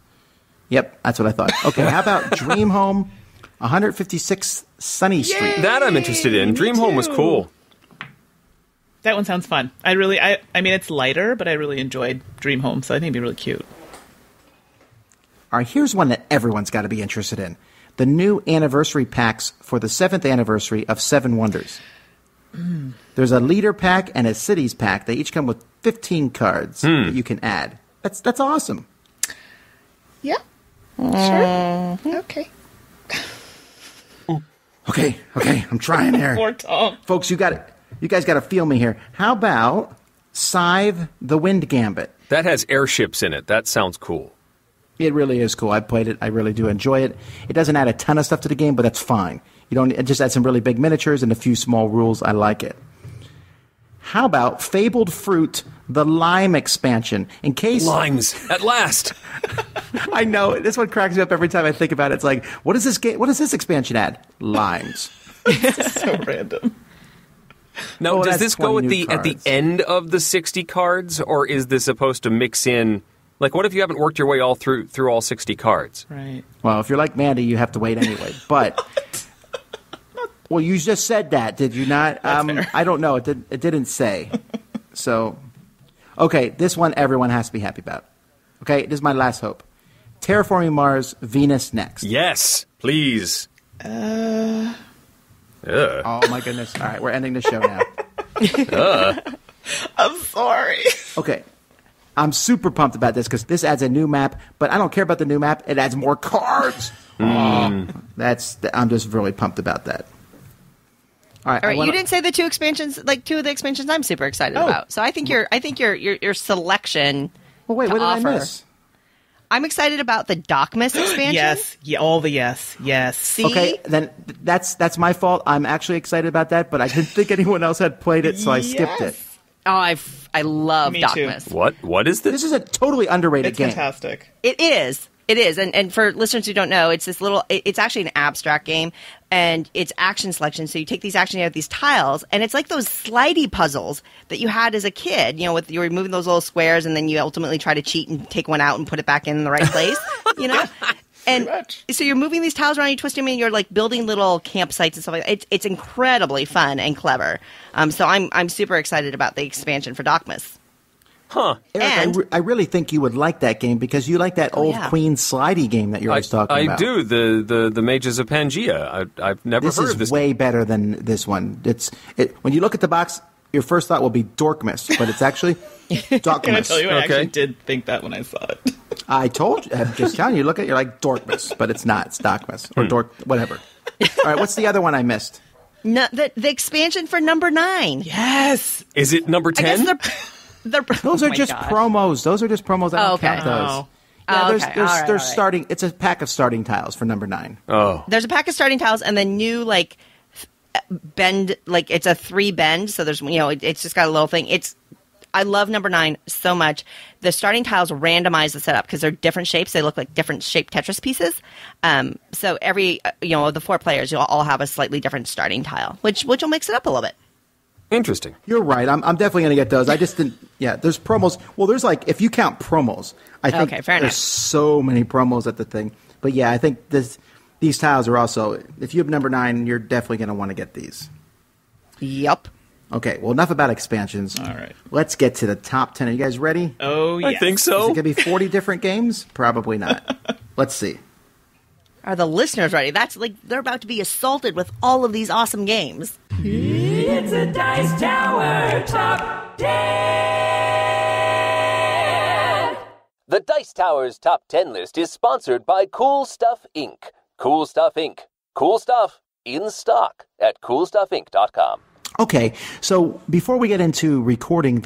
Yep, that's what I thought. Okay, how about Dream Home 156 Sunny Street? That I'm interested in. Me Dream Home was too. cool. That one sounds fun. I mean, it's lighter, but I really enjoyed Dream Home, so I think it'd be really cute. All right, here's one that everyone's got to be interested in. The new anniversary packs for the 7th anniversary of Seven Wonders. There's a leader pack and a cities pack. They each come with 15 cards that you can add. That's awesome. Yeah. Sure. Okay. Okay, I'm trying here. Poor Tom. Folks, you guys got to feel me here. How about Scythe the Wind Gambit? That has airships in it. That sounds cool. It really is cool. I played it. I really do enjoy it. It doesn't add a ton of stuff to the game, but that's fine. It just adds some really big miniatures and a few small rules. I like it. How about Fabled Fruit, the Lime expansion? In case Limes, at last. I know this one cracks me up every time I think about it. It's like, what does this expansion add? Limes. So random. Now, Oh, does that's this go 20 new at the cards. end of the 60 cards, or is this supposed to mix in? What if you haven't worked your way all through all 60 cards? Right. Well, if you're like Mandy, you have to wait anyway. But well, you just said that, did you not? Fair. I don't know. It didn't say. So, okay, this one everyone has to be happy about. Okay, this is my last hope. Terraforming Mars, Venus Next. Yes, please. Ugh. Oh my goodness! All right, we're ending the show now. I'm sorry. Okay. I'm super pumped about this because this adds a new map, but I don't care about the new map. It adds more cards. I'm just really pumped about that. right. All right, you didn't say the two expansions, like two of the expansions I'm super excited about. So I think your selection. Well, wait, what did I miss? I'm excited about the Dockmas expansion. Yes, all the yes. See? Okay, then that's my fault. I'm actually excited about that, but I didn't think anyone else had played it, so I skipped it. Oh, I love Me Dockmas. too. What is this? This is a totally underrated It's game. fantastic. It is. It is. And for listeners who don't know, it's this little, it's actually an abstract game, and it's action selection. So you take these actions, you have these tiles, and it's like those slidey puzzles that you had as a kid, with you were moving those little squares, and then you ultimately try to cheat and take one out and put it back in the right place, And so you're moving these tiles around, you twist them, and you're like building little campsites and stuff like that. It's incredibly fun and clever. So I'm super excited about the expansion for Dockmas. Huh. Eric, I really think you would like that game because you like that old Queen slidey game that you're always talking about. I do. The Mages of Pangaea. I've never heard of this. This is way better than this one. When you look at the box, your first thought will be Dorkmas, but it's actually Dockmas. Can I tell you, I actually did think that when I saw it. I told you. I'm just telling you. Look at it, you're like Dorkmas, but it's not. It's Dockmas or Dork, whatever. All right, what's the other one I missed? No, the expansion for number 9. Yes. Is it number 10? Those are just promos. Those are just promos. I don't count those. Yeah, there's starting. It's a pack of starting tiles for number 9. Oh, there's a pack of starting tiles, and then new bend. Like it's a 3 bend. So there's it's just got a little thing. I love number 9 so much. The starting tiles randomize the setup because they're different shapes. They look like different shaped Tetris pieces. So every of the 4 players, you'll all have a slightly different starting tile, which will mix it up a little bit. interesting. You're right. I'm definitely going to get those. I just didn't. Yeah, there's promos. Well, there's if you count promos, I think there's so many promos at the thing. But yeah, I think these tiles are also. If you have number 9, you're definitely going to want to get these. Yep. Okay. Well, enough about expansions. All right. Let's get to the top 10. Are you guys ready? Oh, yes. I think so. Is it going to be 40 different games? Probably not. Let's see. Are the listeners ready? That's they're about to be assaulted with all of these awesome games. It's a Dice Tower Top 10! The Dice Tower's Top 10 list is sponsored by Cool Stuff Inc. Cool Stuff Inc. Cool stuff in stock at coolstuffinc.com. Okay, so before we get into recording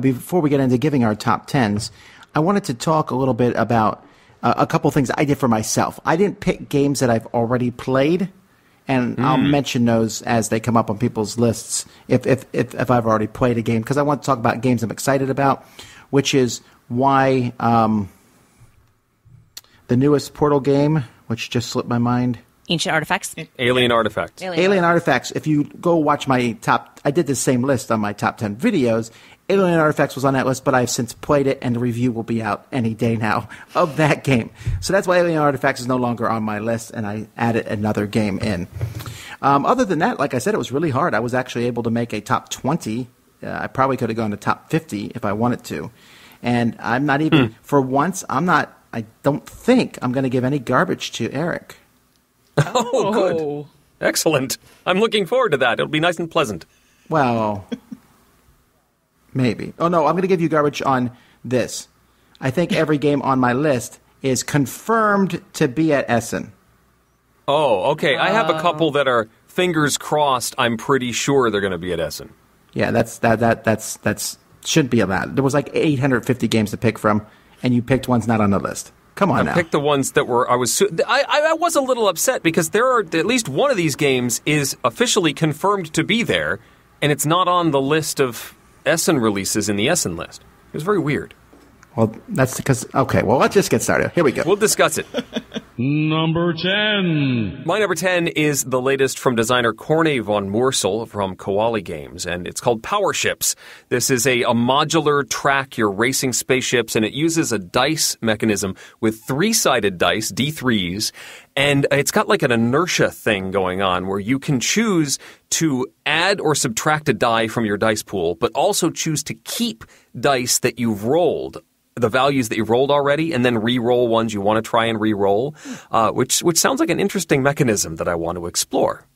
before we get into giving our top 10s, I wanted to talk a little bit about a couple things I did for myself. I didn't pick games that I've already played, and I'll mention those as they come up on people's lists if I've already played a game, because I want to talk about games I'm excited about, which is why the newest Portal game, which just slipped my mind. Ancient Artifacts? Alien Artifacts. Alien Artifacts. If you go watch my top, I did the same list on my top 10 videos. Alien Artifacts was on that list, but I've since played it, and the review will be out any day now of that game. So that's why Alien Artifacts is no longer on my list, and I added another game in. Other than that, like I said, it was really hard. I was actually able to make a top 20. I probably could have gone to top 50 if I wanted to. And I'm not even, for once, I don't think I'm going to give any garbage to Eric. Oh, good. Excellent. I'm looking forward to that. It'll be nice and pleasant. Well, maybe. Oh, no, I'm going to give you garbage on this. I think every game on my list is confirmed to be at Essen. Oh, okay. I have a couple that are fingers crossed. I'm pretty sure they're going to be at Essen. Yeah, that's should be allowed. There was 850 games to pick from, and you picked ones not on the list. Come on now. I picked the ones that were. I was a little upset because there are at least one of these games is officially confirmed to be there, and it's not on the list of Essen releases in the Essen list. It was very weird. Well, that's because. Okay, well, let's just get started. Here we go. We'll discuss it. Number 10. My number 10 is the latest from designer Corne von Moorsel from Koali Games, and it's called Power Ships. This is a modular track your racing spaceships, and it uses a dice mechanism with 3-sided dice, D3s, and it's got an inertia thing going on where you can choose to add or subtract a die from your dice pool, but also choose to keep dice that you've rolled, the values that you've rolled already, and then re-roll ones you want to try and re-roll, which sounds like an interesting mechanism that I want to explore.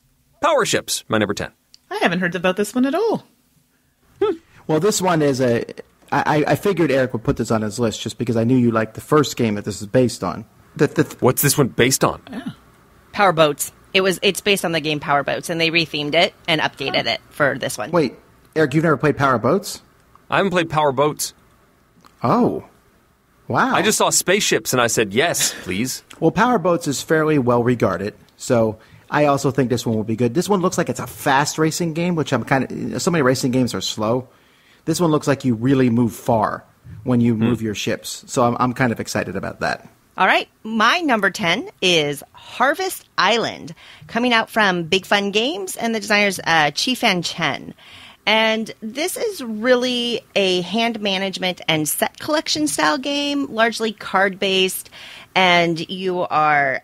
Power Ships, my number 10. I haven't heard about this one at all. Well, this one is I figured Eric would put this on his list just because I knew you liked the first game that this is based on. What's this one based on? Power boats. It's based on the game Power Boats, and they rethemed it and updated it for this one. Wait, Eric, you've never played Power Boats? I haven't played Power Boats. Oh. Wow. I just saw spaceships and I said, yes, please. Well, Power Boats is fairly well regarded, so I also think this one will be good. This one looks like it's a fast racing game, which I'm so many racing games are slow. This one looks like you really move far when you move your ships, so I'm kind of excited about that. All right, my number 10 is Harvest Island, coming out from Big Fun Games, and the designer's Chi-Fan Chen. And this is really a hand management and set collection style game, largely card based. And you are,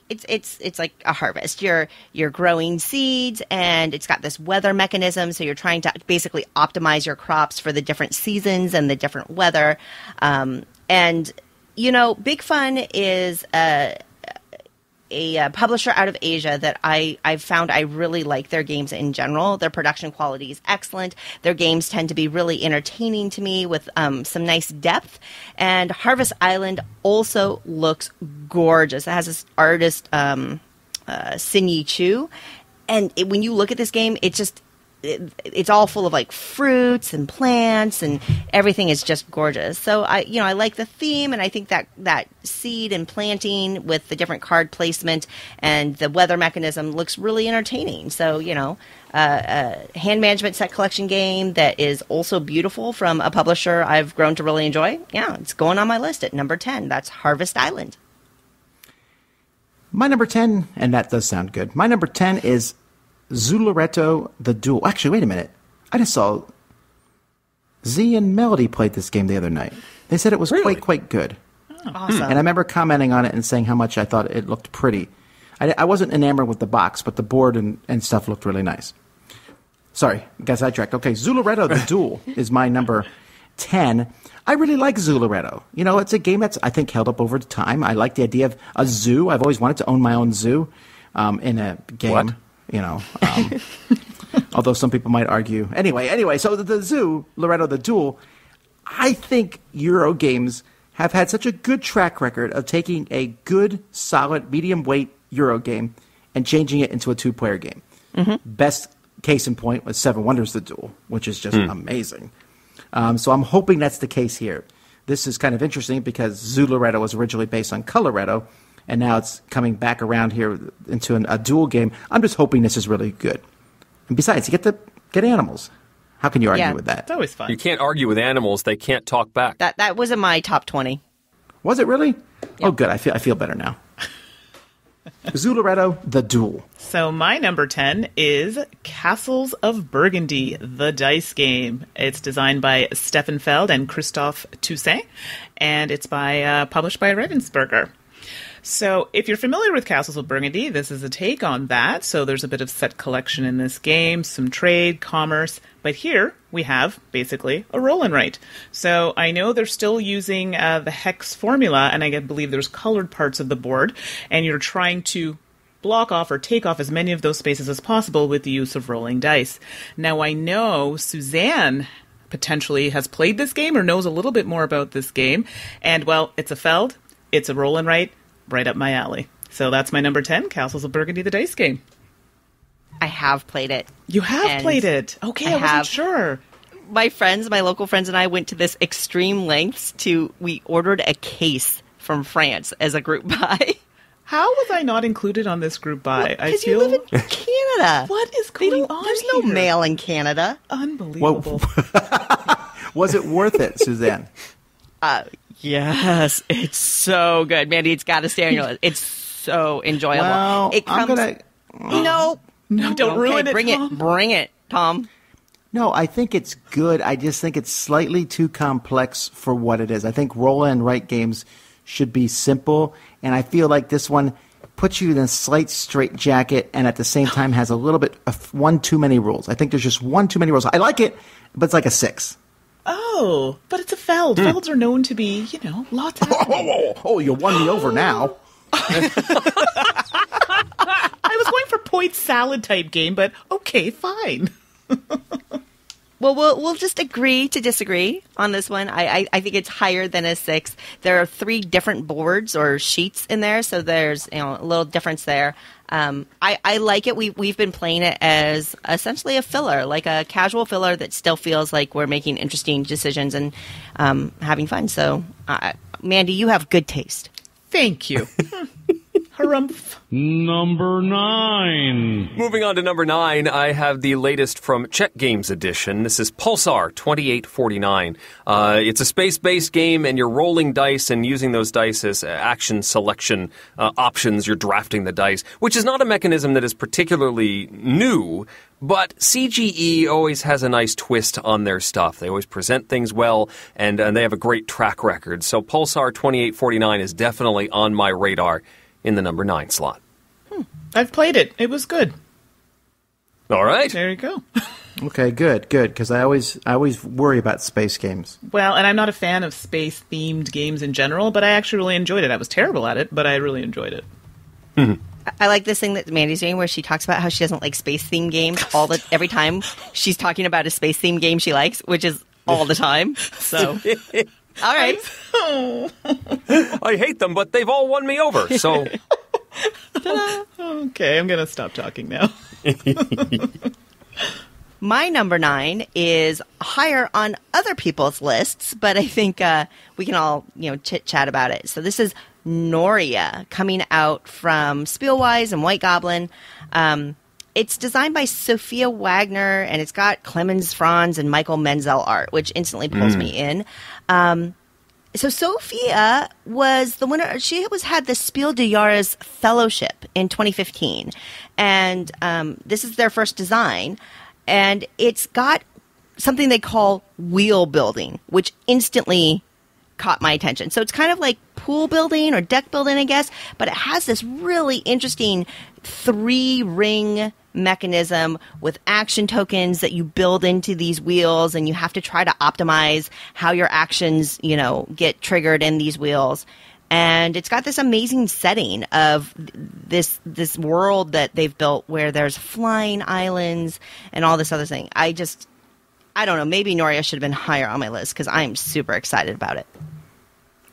it's like a harvest. You're growing seeds, and it's got this weather mechanism. So you're trying to basically optimize your crops for the different seasons and the different weather. And you know, Big Fun is a publisher out of Asia that I've found I really like their games in general. Their production quality is excellent. Their games tend to be really entertaining to me with some nice depth. And Harvest Island also looks gorgeous. It has this artist, Sin Yi Chu. And when you look at this game, it's all full of like fruits and plants, and everything is just gorgeous. So I like the theme, and I think that seed and planting with the different card placement and the weather mechanism looks really entertaining. So a hand management set collection game that is also beautiful from a publisher I've grown to really enjoy. Yeah, it's going on my list at number 10. That's Harvest Island. My number 10, and that does sound good. My number 10 is Zulareto the Duel. Actually, wait a minute. I just saw Z and Melody played this game the other night. They said it was Really? quite good. Awesome. And I remember commenting on it and saying how much I thought it looked pretty. I wasn't enamored with the box, but the board and stuff looked really nice. Sorry, got sidetracked. Okay, Zulareto the Duel is my number 10. I really like Zulareto. You know, it's a game that's, I think, held up over time. I like the idea of a zoo. I've always wanted to own my own zoo in a game. What? You know, although some people might argue. Anyway, so the zoo, Loretto the Duel, I think Euro games have had such a good track record of taking a good, solid, medium-weight Euro game and changing it into a two-player game. Mm-hmm. Best case in point was Seven Wonders the Duel, which is just amazing. So I'm hoping that's the case here. This is kind of interesting because Zoo Loretto was originally based on Coloretto, and now it's coming back around here into a dual game. I'm just hoping this is really good. And besides, you get to get animals. How can you argue with that? It's always fun. You can't argue with animals. They can't talk back. That was in my top 20. Was it really? Oh, good. I feel better now. Zulareto, the Duel. So my number 10 is Castles of Burgundy, the dice game. It's designed by Stefan Feld and Christophe Toussaint, and it's published by Ravensburger. So if you're familiar with Castles of Burgundy, this is a take on that. So there's a bit of set collection in this game, some trade, commerce. But here we have basically a roll and write. So I know they're still using the hex formula, and I believe there's colored parts of the board, and you're trying to block off or take off as many of those spaces as possible with the use of rolling dice. Now I know Suzanne potentially has played this game or knows a little bit more about this game. And well, it's a Feld, it's a roll and write, right up my alley. So that's my number 10, Castles of Burgundy, the dice game. I have played it. You have played it. Okay, I wasn't sure. My local friends and I went to this extreme lengths we ordered a case from France as a group buy. How was I not included on this group buy? Because you live in Canada. What is going on There's no here? mail in Canada. Unbelievable. Was it worth it, Suzanne? Yes, it's so good, Mandy. It's got to stay on your list. It's so enjoyable. Well, I'm gonna. No, don't ruin it. Bring it, Tom. No, I think it's good. I just think it's slightly too complex for what it is. I think roll and write games should be simple, and I feel like this one puts you in a slight straitjacket and at the same time has a little bit of one too many rules. I think there's just one too many rules. I like it, but it's like a 6. Oh, but it's a Feld. Felds are known to be, lots happening. Oh, you won me over now. I was going for point salad type game, but okay, fine. Well, we'll just agree to disagree on this one. I think it's higher than a 6. There are 3 different boards or sheets in there, so there's a little difference there. I like it. We've been playing it as essentially a filler, like a casual filler that still feels like we're making interesting decisions and having fun. So, Mandy, you have good taste. Thank you. Harumph. Number 9. Moving on to number 9, I have the latest from Czech Games Edition. This is Pulsar 2849. It's a space-based game, and you're rolling dice and using those dice as action selection options. You're drafting the dice, which is not a mechanism that is particularly new, but CGE always has a nice twist on their stuff. They always present things well, and they have a great track record. So Pulsar 2849 is definitely on my radar in the number 9 slot. I've played it. It was good. All right. There you go. Okay, good, because I always worry about space games. Well, and I'm not a fan of space-themed games in general, but I actually really enjoyed it. I was terrible at it, but I really enjoyed it. I like this thing that Mandy's doing where she talks about how she doesn't like space-themed games every time she's talking about a space-themed game she likes, which is all the time. So, all right. I hate them, but they've all won me over, so... Okay, I'm going to stop talking now. My number 9 is higher on other people's lists, but I think we can all, chit-chat about it. So this is Noria, coming out from Spielwise and White Goblin. It's designed by Sophia Wagner, and it's got Clemens Franz and Michael Menzel art, which instantly pulls me in. So Sophia was the winner. She had the Spiel des Jahres Fellowship in 2015, and this is their first design, and it's got something they call wheel building, which instantly caught my attention. So it's kind of like pool building or deck building, I guess, but it has this really interesting 3-ring mechanism with action tokens that you build into these wheels, and you have to try to optimize how your actions, get triggered in these wheels. And it's got this amazing setting of this world that they've built where there's flying islands and all this other thing. I don't know, maybe Noria should have been higher on my list because I'm super excited about it.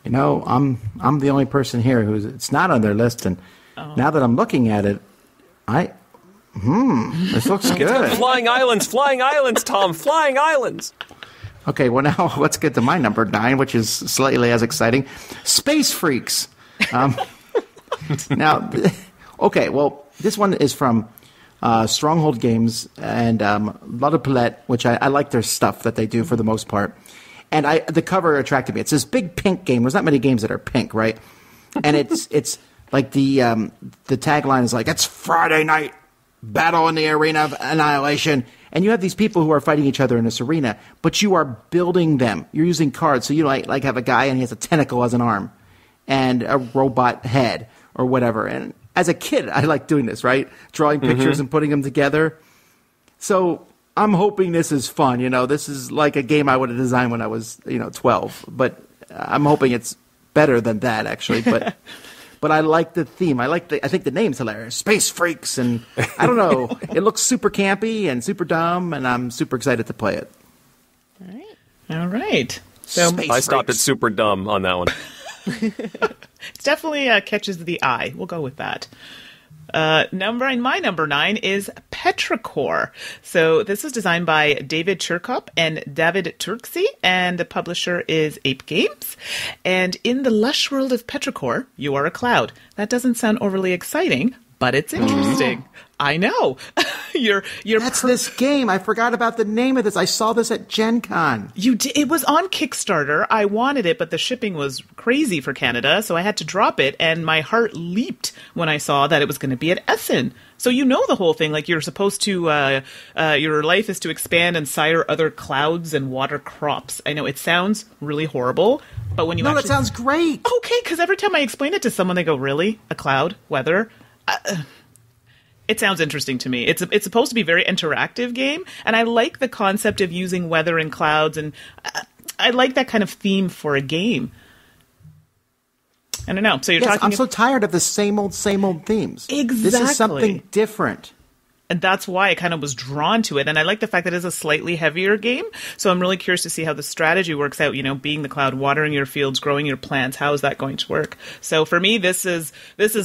I'm the only person here it's not on their list, and now that I'm looking at it, this looks good. Flying islands, Tom, flying islands. Okay, well now let's get to my number 9, which is slightly as exciting. Space Freaks. Now, okay, well, this one is from Stronghold Games and La Palette, which I like their stuff that they do for the most part. And the cover attracted me. It's this big pink game. There's not many games that are pink, right? And it's like the tagline is like, it's Friday night, battle in the arena of annihilation. And you have these people who are fighting each other in this arena, but you are building them. You're using cards. So you like have a guy and he has a tentacle as an arm and a robot head or whatever. And as a kid, I like doing this, right? Drawing pictures and putting them together. So I'm hoping this is fun. This is like a game I would have designed when I was, 12. But I'm hoping it's better than that, actually. But but I like the theme. I think the name's hilarious. Space Freaks, and I don't know. It looks super campy and super dumb, and I'm super excited to play it. All right. So I stopped at super dumb on that one. It definitely catches the eye. We'll go with that. My number 9 is Petrichor. So this is designed by David Chirkop and David Turksi, and the publisher is Ape Games. And in the lush world of Petrichor, you are a cloud. That doesn't sound overly exciting, but it's interesting. I know. That's this game. I forgot about the name of this. I saw this at Gen Con. You did. It was on Kickstarter. I wanted it, but the shipping was crazy for Canada, so I had to drop it, and my heart leaped when I saw that it was going to be at Essen. So you know the whole thing. Like, you're supposed to, your life is to expand and sire other clouds and water crops. I know it sounds really horrible, but when you that sounds great. Okay, because every time I explain it to someone, they go, really? A cloud? Weather? It sounds interesting to me. It's supposed to be a very interactive game, and I like the concept of using weather and clouds, and I like that kind of theme for a game. I don't know. So you're talking. I'm so tired of the same old themes. Exactly. This is something different. And that's why I kind of was drawn to it. And I like the fact that it's a slightly heavier game. So I'm really curious to see how the strategy works out, being the cloud, watering your fields, growing your plants. How is that going to work? So for me, this is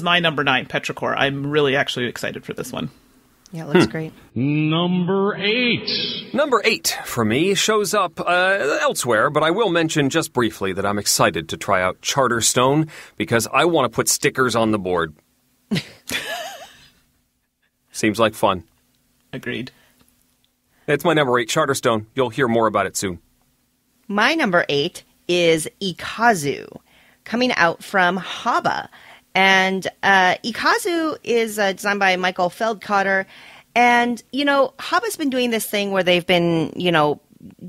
my number 9, Petrichor. I'm really actually excited for this one. Yeah, it looks great. Number 8. Number 8 for me shows up elsewhere, but I will mention just briefly that I'm excited to try out Charterstone because I want to put stickers on the board. Seems like fun. Agreed. It's my number 8, Charterstone. You'll hear more about it soon. My number 8 is Ikazu, coming out from Haba. And Ikazu is designed by Michael Feldkotter. And, Haba's been doing this thing where they've been,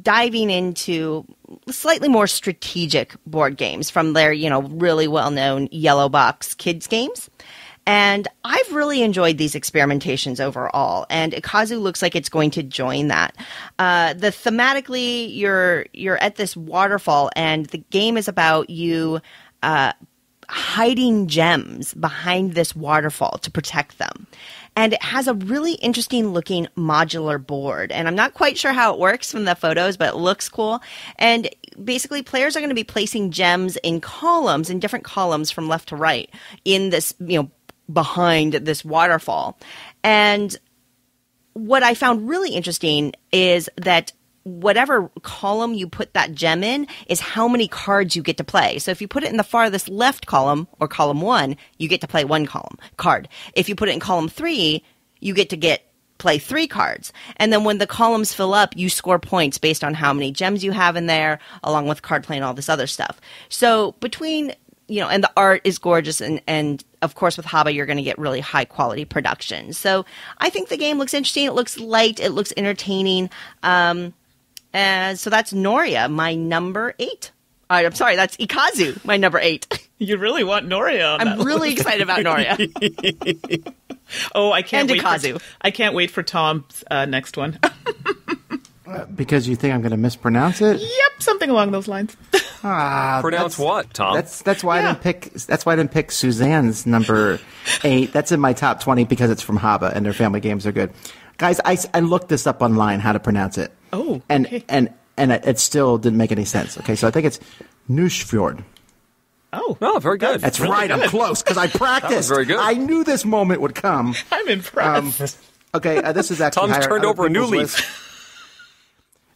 diving into slightly more strategic board games from their, really well-known yellow box kids games. And I've really enjoyed these experimentations overall, and Ikazu looks like it's going to join that. Thematically, you're at this waterfall, and the game is about you hiding gems behind this waterfall to protect them. And it has a really interesting looking modular board. And I'm not quite sure how it works from the photos, but it looks cool. And basically players are going to be placing gems in different columns from left to right in this, behind this waterfall. And what I found really interesting is that whatever column you put that gem in is how many cards you get to play. So if you put it in the farthest left column, or column 1, you get to play 1 card. If you put it in column 3, you get to play 3 cards. And then when the columns fill up, you score points based on how many gems you have in there, along with card play and all this other stuff. So between, and the art is gorgeous, and of course with Haba you're going to get really high quality production. So I think the game looks interesting. It looks light. It looks entertaining. And so that's Noria, my number 8. I'm sorry, that's Ikazu, my number 8. You really want Noria on that I'm really list. excited about Noria. I can't and wait. Ikazu. I can't wait for Tom's next one. Because you think I'm going to mispronounce it? Yep, something along those lines. Pronounce what, Tom? That's why I didn't pick. That's why I didn't pick Suzanne's number 8. That's in my top 20 because it's from Haba and their family games are good. Guys, I looked this up online how to pronounce it. Oh, okay. And it still didn't make any sense. Okay, so I think it's Nushfjord. Oh, very good. That's really right. good. I'm close because I practiced. That was very good. I knew this moment would come. I'm impressed. Okay, this is actually Tom's turned over a new leaf.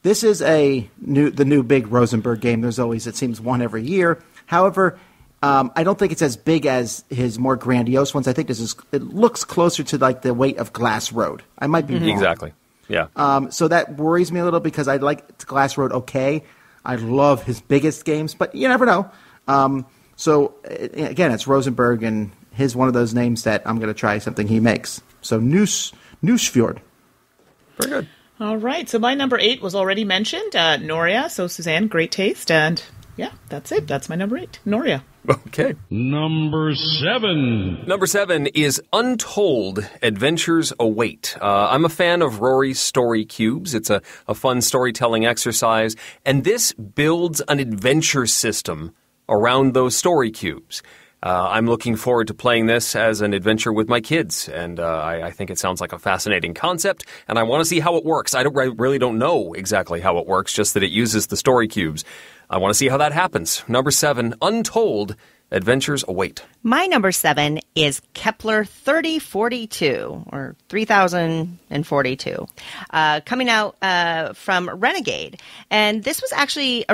This is the new big Rosenberg game. There's always, it seems, one every year. However, I don't think it's as big as his more grandiose ones. I think it looks closer to like the weight of Glass Road. I might be wrong. Exactly. Yeah. So that worries me a little because I like Glass Road okay. I love his biggest games, but you never know. So again, it's Rosenberg, and his one of those names that I'm going to try something he makes. So Nushfjord. Very good. All right, so my number 8 was already mentioned, Noria. So Suzanne, great taste, and yeah, that's it. That's my number 8, Noria. Okay. Number 7. Number 7 is Untold Adventures Await. I'm a fan of Rory's Story Cubes. It's a fun storytelling exercise, and this builds an adventure system around those story cubes. I'm looking forward to playing this as an adventure with my kids, and I think it sounds like a fascinating concept, and I want to see how it works. I really don't know exactly how it works, just that it uses the story cubes. I want to see how that happens. Number 7, Untold Adventures Await. My number 7 is Kepler 3042, or 3042, coming out from Renegade. And this was actually I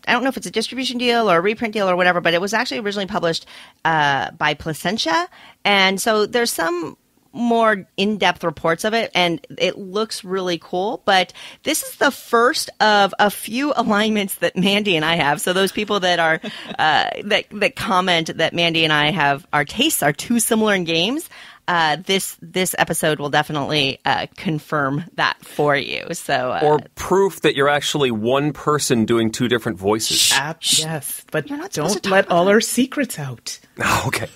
don't know if it's a distribution deal or a reprint deal or whatever, but it was actually originally published by Placentia. And so there's some more in-depth reports of it, and it looks really cool. But this is the first of a few alignments that Mandy and I have. So those people that are that comment that Mandy and I have, our tastes are too similar in games. This episode will definitely confirm that for you. So or proof that you're actually one person doing 2 different voices. Yes, but don't let all our secrets out. Oh, okay.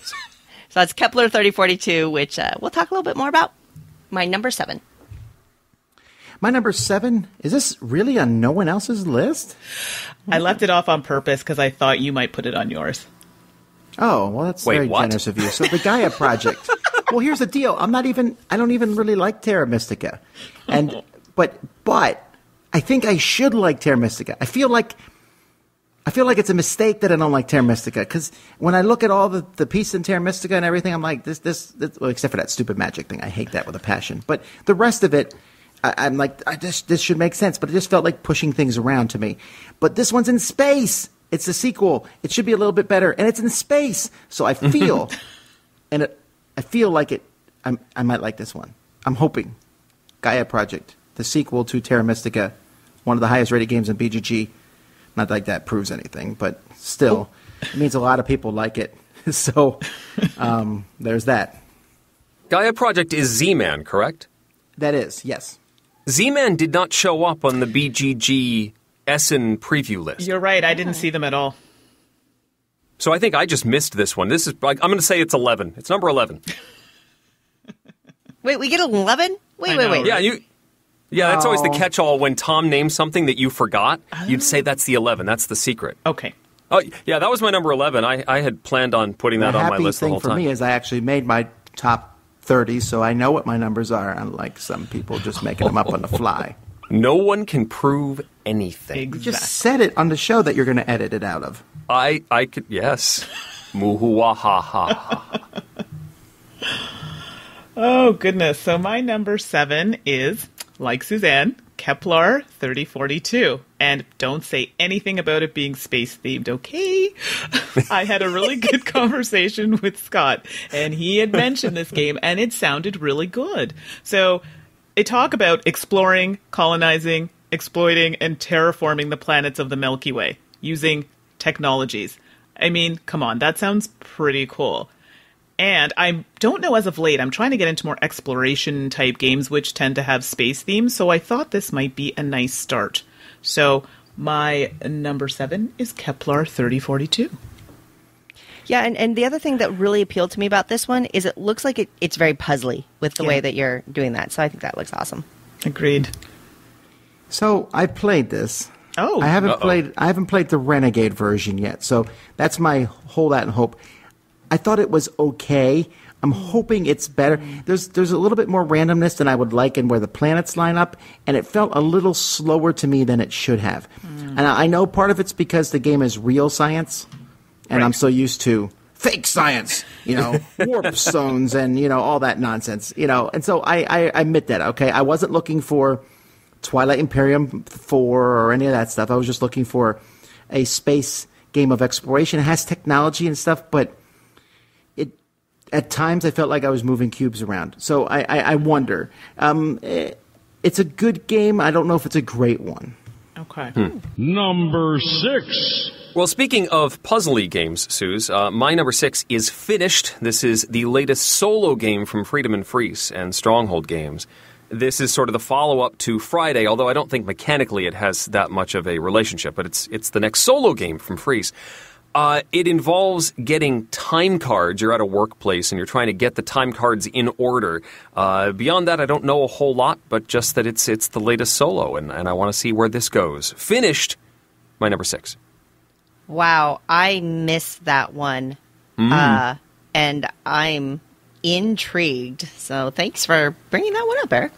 So that's Kepler 3042, which we'll talk a little bit more about. My number 7. My number 7, is this really on no one else's list? I left it off on purpose because I thought you might put it on yours. Oh, well, that's very generous of you. So the Gaia Project. Well, here's the deal. I don't even really like Terra Mystica. But I think I should like Terra Mystica. I feel like it's a mistake that I don't like Terra Mystica, because when I look at all the pieces in Terra Mystica and everything, I'm like, this well, except for that stupid magic thing. I hate that with a passion. But the rest of it, I'm like, this should make sense. But it just felt like pushing things around to me. But this one's in space. It's the sequel. It should be a little bit better, and it's in space. So I feel, I feel like it. I might like this one. I'm hoping. Gaia Project, the sequel to Terra Mystica, one of the highest rated games in BGG. Not like that proves anything, but still, it means a lot of people like it. So there's that. Gaia Project is Z-Man, correct? That is, yes. Z-Man did not show up on the BGG Essen preview list. You're right. I didn't see them at all. So I think I just missed this one. This is, I'm going to say it's 11. It's number 11. Wait, we get 11? Wait. Yeah, that's always the catch-all. When Tom names something that you forgot, you'd say that's the 11. That's the secret. Okay. Oh, yeah, that was my number 11. I had planned on putting that on my list the whole time. The happy thing for me is I actually made my top 30, so I know what my numbers are, unlike some people just making them up on the fly. No one can prove anything. Exactly. You just said it on the show that you're going to edit it out of. I could, yes. Moo-hoo-wah-ha-ha. Oh, goodness. So my number 7 is, like Suzanne, Kepler 3042. And don't say anything about it being space-themed, okay? I had a really good conversation with Scott, and he had mentioned this game, and it sounded really good. So they talk about exploring, colonizing, exploiting, and terraforming the planets of the Milky Way using technologies. I mean, come on, that sounds pretty cool. And I don't know as of late, I'm trying to get into more exploration-type games which tend to have space themes, so I thought this might be a nice start. So my number 7 is Kepler 3042. Yeah, and the other thing that really appealed to me about this one is it looks like it's very puzzly with the way that you're doing that. So I think that looks awesome. Agreed. So I played this. Oh, I haven't played the Renegade version yet. So that's my hold out and hope. I thought it was okay. I'm hoping it's better. There's a little bit more randomness than I would like in where the planets line up, and it felt a little slower to me than it should have. And I know part of it's because the game is real science, and I'm so used to fake science, warp zones and, all that nonsense, And so I admit that, okay? I wasn't looking for Twilight Imperium 4 or any of that stuff. I was just looking for a space game of exploration. It has technology and stuff, but at times I felt like I was moving cubes around. So I wonder. It's a good game. I don't know if it's a great one. Okay. Number 6. Well, speaking of puzzly games, Suze, my number 6 is Finished. This is the latest solo game from Freedom and Freeze and Stronghold Games. This is sort of the follow-up to Friday, although I don't think mechanically it has that much of a relationship, but it's the next solo game from Freeze. It involves getting time cards. You're at a workplace and you're trying to get the time cards in order. Beyond that, I don't know a whole lot, but just that it's the latest solo, and I want to see where this goes. Finished, my number 6. Wow, I missed that one. And I'm intrigued. So thanks for bringing that one up, Eric.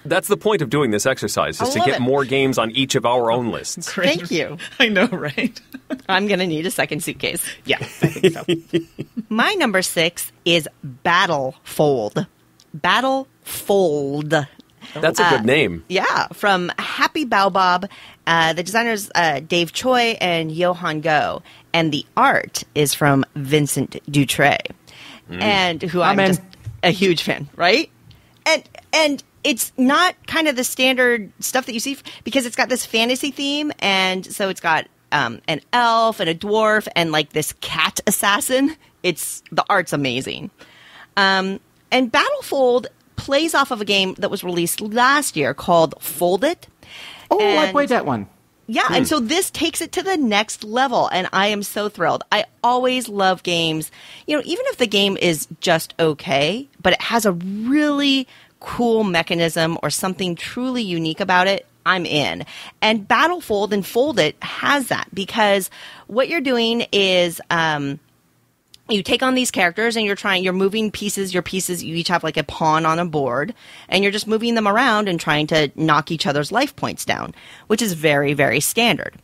That's the point of doing this exercise, is to get more games on each of our own lists. Great. Thank you. I know, right? I'm going to need a second suitcase. Yeah, I think so. My number 6 is Battlefold. Battlefold. That's a good name. Yeah, from Happy Baobab. The designers Dave Choi and Johan Go. And the art is from Vincent Dutray. And who I'm just a huge fan, right? And it's not kind of the standard stuff that you see, because it's got this fantasy theme, and so it's got an elf and a dwarf and like this cat assassin. The art's amazing. And Battlefold plays off of a game that was released last year called Fold It. Oh, I played that one. Yeah, and so this takes it to the next level, and I am so thrilled. I always love games, even if the game is just okay, but it has a really cool mechanism or something truly unique about it, I'm in. And Battlefold and Fold It has that, because what you're doing is you take on these characters and you're moving pieces, you each have like a pawn on a board, and you're just moving them around and trying to knock each other's life points down, which is very, very standard.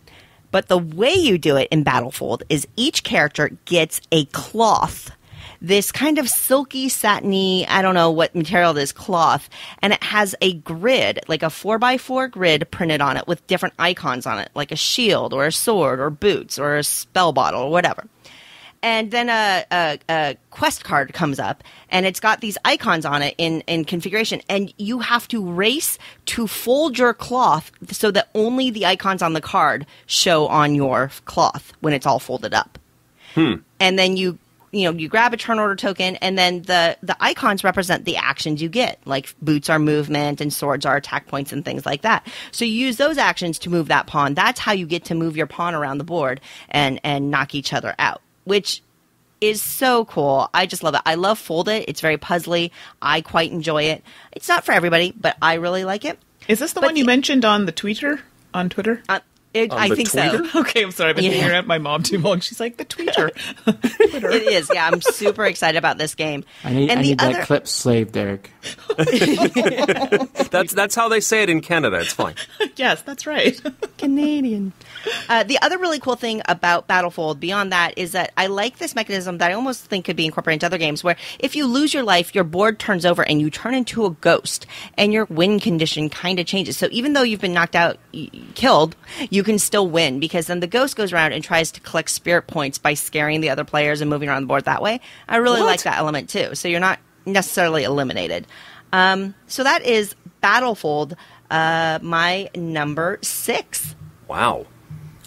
But the way you do it in Battlefield is each character gets a cloth, this kind of silky, satiny, I don't know what material it is, cloth, and it has a grid, like a 4x4 grid printed on it with different icons on it, like a shield or a sword or boots or a spell bottle or whatever. And then a quest card comes up, and it's got these icons on it in configuration. And you have to race to fold your cloth so that only the icons on the card show on your cloth when it's all folded up. And then you grab a turn order token, and then the icons represent the actions you get. Like boots are movement, and swords are attack points, and things like that. So you use those actions to move that pawn. That's how you get to move your pawn around the board and knock each other out, which is so cool. I just love it. I love Fold It. It's very puzzly. I quite enjoy it. It's not for everybody, but I really like it. Is this the one you mentioned on the Twitter? On Twitter? I think tweeter? so. Okay, I'm sorry. I've been hanging around my mom too long. She's like, the tweeter. Twitter. It is. Yeah, I'm super excited about this game. I need that clip saved, Eric. That's how they say it in Canada. It's fine. Yes, that's right. Canadian. The other really cool thing about Battlefield beyond that is that I like this mechanism that I almost think could be incorporated into other games, where if you lose your life, your board turns over and you turn into a ghost, and your win condition kind of changes. So even though you've been knocked out, killed, you can still win, because then the ghost goes around and tries to collect spirit points by scaring the other players and moving around the board that way. I really like that element too. So you're not necessarily eliminated. So that is Battlefield, my number 6. Wow.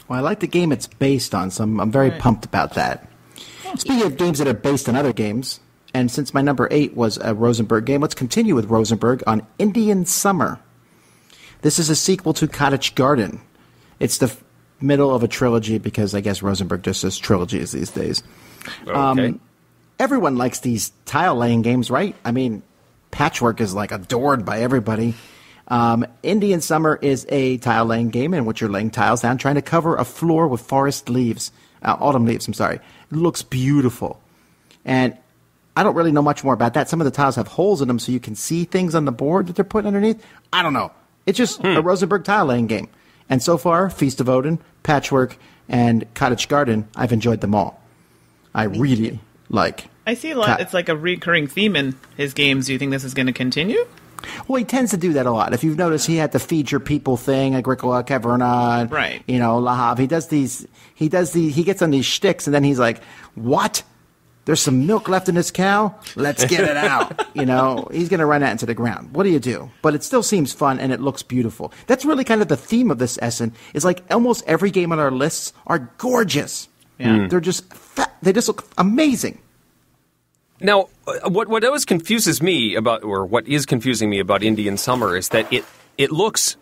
Well, I like the game it's based on, so I'm very pumped about that. Speaking of games that are based on other games, and since my number 8 was a Rosenberg game, let's continue with Rosenberg on Indian Summer. This is a sequel to Cottage Garden. It's the middle of a trilogy, because I guess Rosenberg just says trilogies these days. Okay. Everyone likes these tile-laying games, right? I mean, Patchwork is like adored by everybody. Indian Summer is a tile-laying game in which you're laying tiles down, trying to cover a floor with autumn leaves. It looks beautiful. And I don't really know much more about that. Some of the tiles have holes in them so you can see things on the board that they're putting underneath. I don't know. It's just a Rosenberg tile-laying game. And so far, Feast of Odin, Patchwork, and Cottage Garden, I've enjoyed them all. I really like. I see a lot. It's like a recurring theme in his games. Do you think this is going to continue? Well, he tends to do that a lot. If you've noticed, he had the Feed Your People thing, Agricola, Caverna, right? La Havre. He does these. He gets on these shticks, and then he's like, "What? There's some milk left in this cow? Let's get it out." He's going to run that into the ground. What do you do? But it still seems fun, and it looks beautiful. That's really kind of the theme of this, Essen, is like almost every game on our lists are gorgeous. Yeah. They're just they just look amazing. Now, what always confuses me about, or what is confusing me about Indian Summer, is that it looks,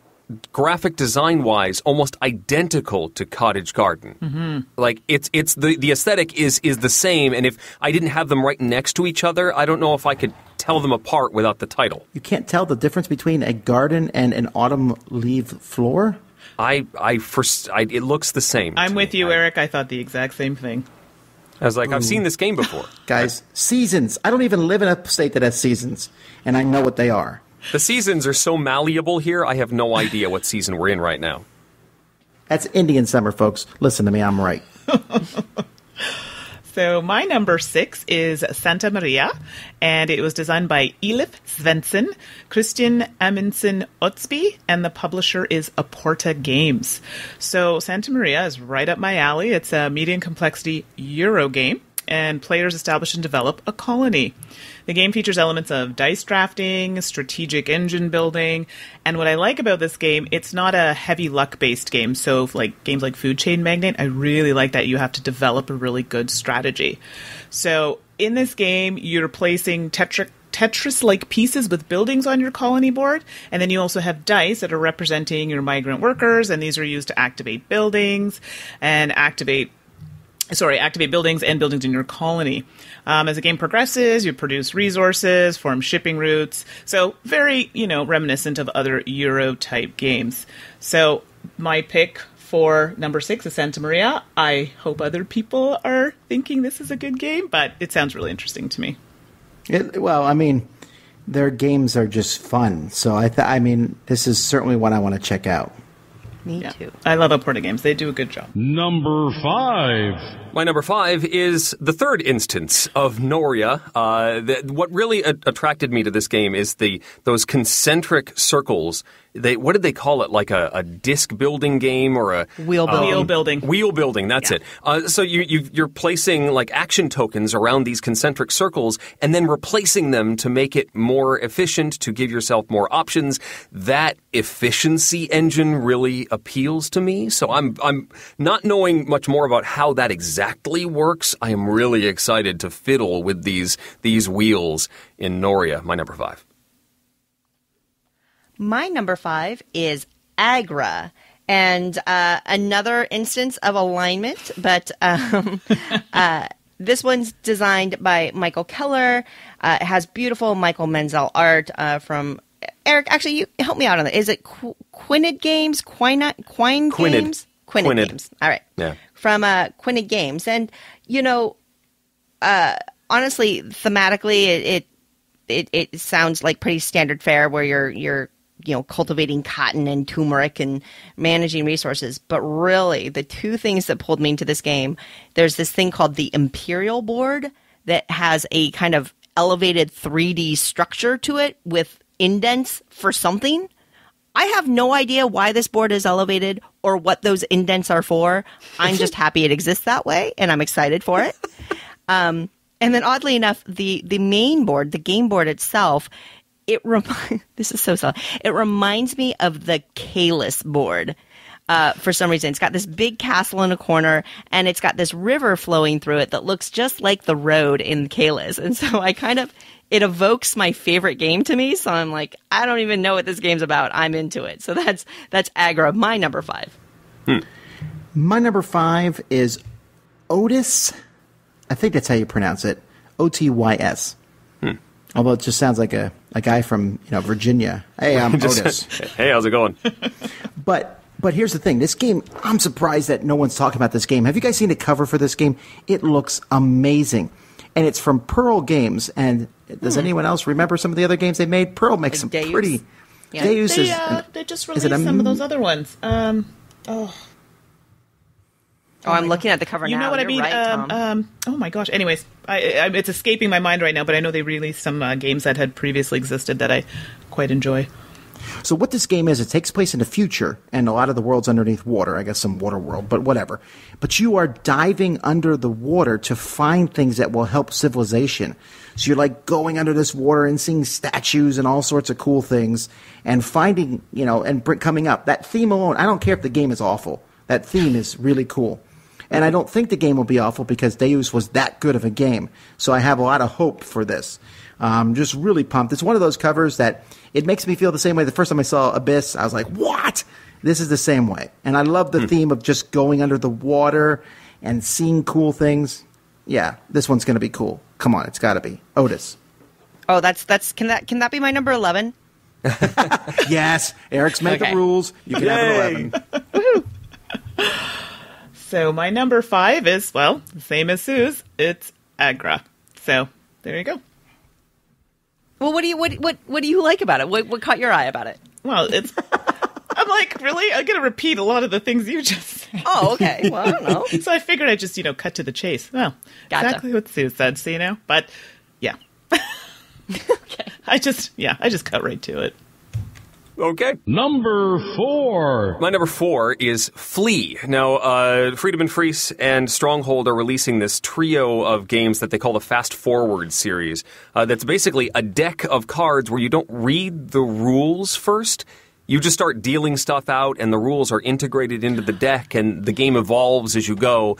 graphic design-wise, almost identical to Cottage Garden. Mm-hmm. Like, it's the aesthetic is the same, and if I didn't have them right next to each other, I don't know if I could tell them apart without the title. You can't tell the difference between a garden and an autumn leaf floor? It looks the same. I'm with you, Eric. I thought the exact same thing. I was like, I've seen this game before. Guys, seasons. I don't even live in a state that has seasons, and I know what they are. The seasons are so malleable here, I have no idea what season we're in right now. That's Indian Summer, folks. Listen to me, I'm right. So my number 6 is Santa Maria, and it was designed by Elif Svensson, Christian Amundsen Otsby, and the publisher is Aporta Games. So Santa Maria is right up my alley. It's a medium complexity Euro game, and players establish and develop a colony. The game features elements of dice drafting, strategic engine building, and what I like about this game, it's not a heavy luck-based game. So like games like Food Chain Magnate, I really like that you have to develop a really good strategy. So in this game, you're placing Tetris-like pieces with buildings on your colony board, and then you also have dice that are representing your migrant workers, and these are used to activate buildings and activate buildings and buildings in your colony. As the game progresses, you produce resources, form shipping routes. So very, reminiscent of other Euro-type games. So my pick for number 6 is Santa Maria. I hope other people are thinking this is a good game, but it sounds really interesting to me. Well, I mean, their games are just fun. So, I mean, this is certainly one I want to check out. Me too. I love Aporta games. They do a good job. Number 5. My number 5 is the third instance of Noria. What really attracted me to this game is those concentric circles. What did they call it? Like a disc building game or a wheel building? Wheel building. Wheel building. That's it. So you're placing like action tokens around these concentric circles and then replacing them to make it more efficient, to give yourself more options. That efficiency engine really appeals to me. So I'm not knowing much more about how that exactly works. I am really excited to fiddle with these wheels in Noria. My number 5. My number 5 is Agra, and another instance of alignment, but this one's designed by Michael Keller. It has beautiful Michael Menzel art from Eric. Actually, you help me out on that. Is it Quinid Games? Quine Games? Quinid Games. All right. Yeah. From Quinid Games, and honestly, thematically, it sounds like pretty standard fare where you're cultivating cotton and turmeric and managing resources. But really, the two things that pulled me into this game, there's this thing called the Imperial board that has a kind of elevated 3D structure to it with indents for something. I have no idea why this board is elevated or what those indents are for. I'm just happy it exists that way, and I'm excited for it. And then oddly enough, the main board, the game board itself, this is so silly. It reminds me of the Kalis board for some reason. It's got this big castle in a corner, and it's got this river flowing through it that looks just like the road in Kalis. And so it evokes my favorite game to me. So I'm like, I don't even know what this game's about. I'm into it. So that's Agra, my number 5. My number 5 is Otis. I think that's how you pronounce it. Otys. Although it just sounds like a guy from Virginia. Hey, I'm Otis. Hey, how's it going? But here's the thing. This game, I'm surprised that no one's talking about this game. Have you guys seen the cover for this game? It looks amazing. And it's from Pearl Games. And does anyone else remember some of the other games they made? Pearl makes some Deus. pretty... Yeah. Deus They just released some of those other ones. I'm looking at the cover now. You know what I mean? Right, Tom. Oh my gosh. Anyways, it's escaping my mind right now, but I know they released some games that had previously existed that I quite enjoy. So what this game is, it takes place in the future, and a lot of the world's underneath water. I guess some water world, but whatever. But you are diving under the water to find things that will help civilization. So you're like going under this water and seeing statues and all sorts of cool things, and finding, and coming up. That theme alone, I don't care if the game is awful. That theme is really cool. And I don't think the game will be awful because Deus was that good of a game. So I have a lot of hope for this. Just really pumped. It's one of those covers that it makes me feel the same way. The first time I saw Abyss, I was like, what? This is the same way. And I love the theme of just going under the water and seeing cool things. Yeah, this one's going to be cool. Come on, it's got to be. Otis. Oh, can that be my number 11? Yes, Eric's made the rules. You can have an 11. So my number 5 is, the same as Sue's. It's Agra. So there you go. Well, what do you like about it? What caught your eye about it? Well, I'm like, really? I'm going to repeat a lot of the things you just said. Oh, okay. Well, I don't know. So I figured I'd just, cut to the chase. Well, Gotcha. Exactly what Sue said, But, yeah. Okay. I just cut right to it. Okay. Number 4. My number 4 is Flee. Now, Friedemann Friese and Stronghold are releasing this trio of games that they call the Fast Forward series. That's basically a deck of cards where you don't read the rules first. You just start dealing stuff out, and the rules are integrated into the deck, and the game evolves as you go.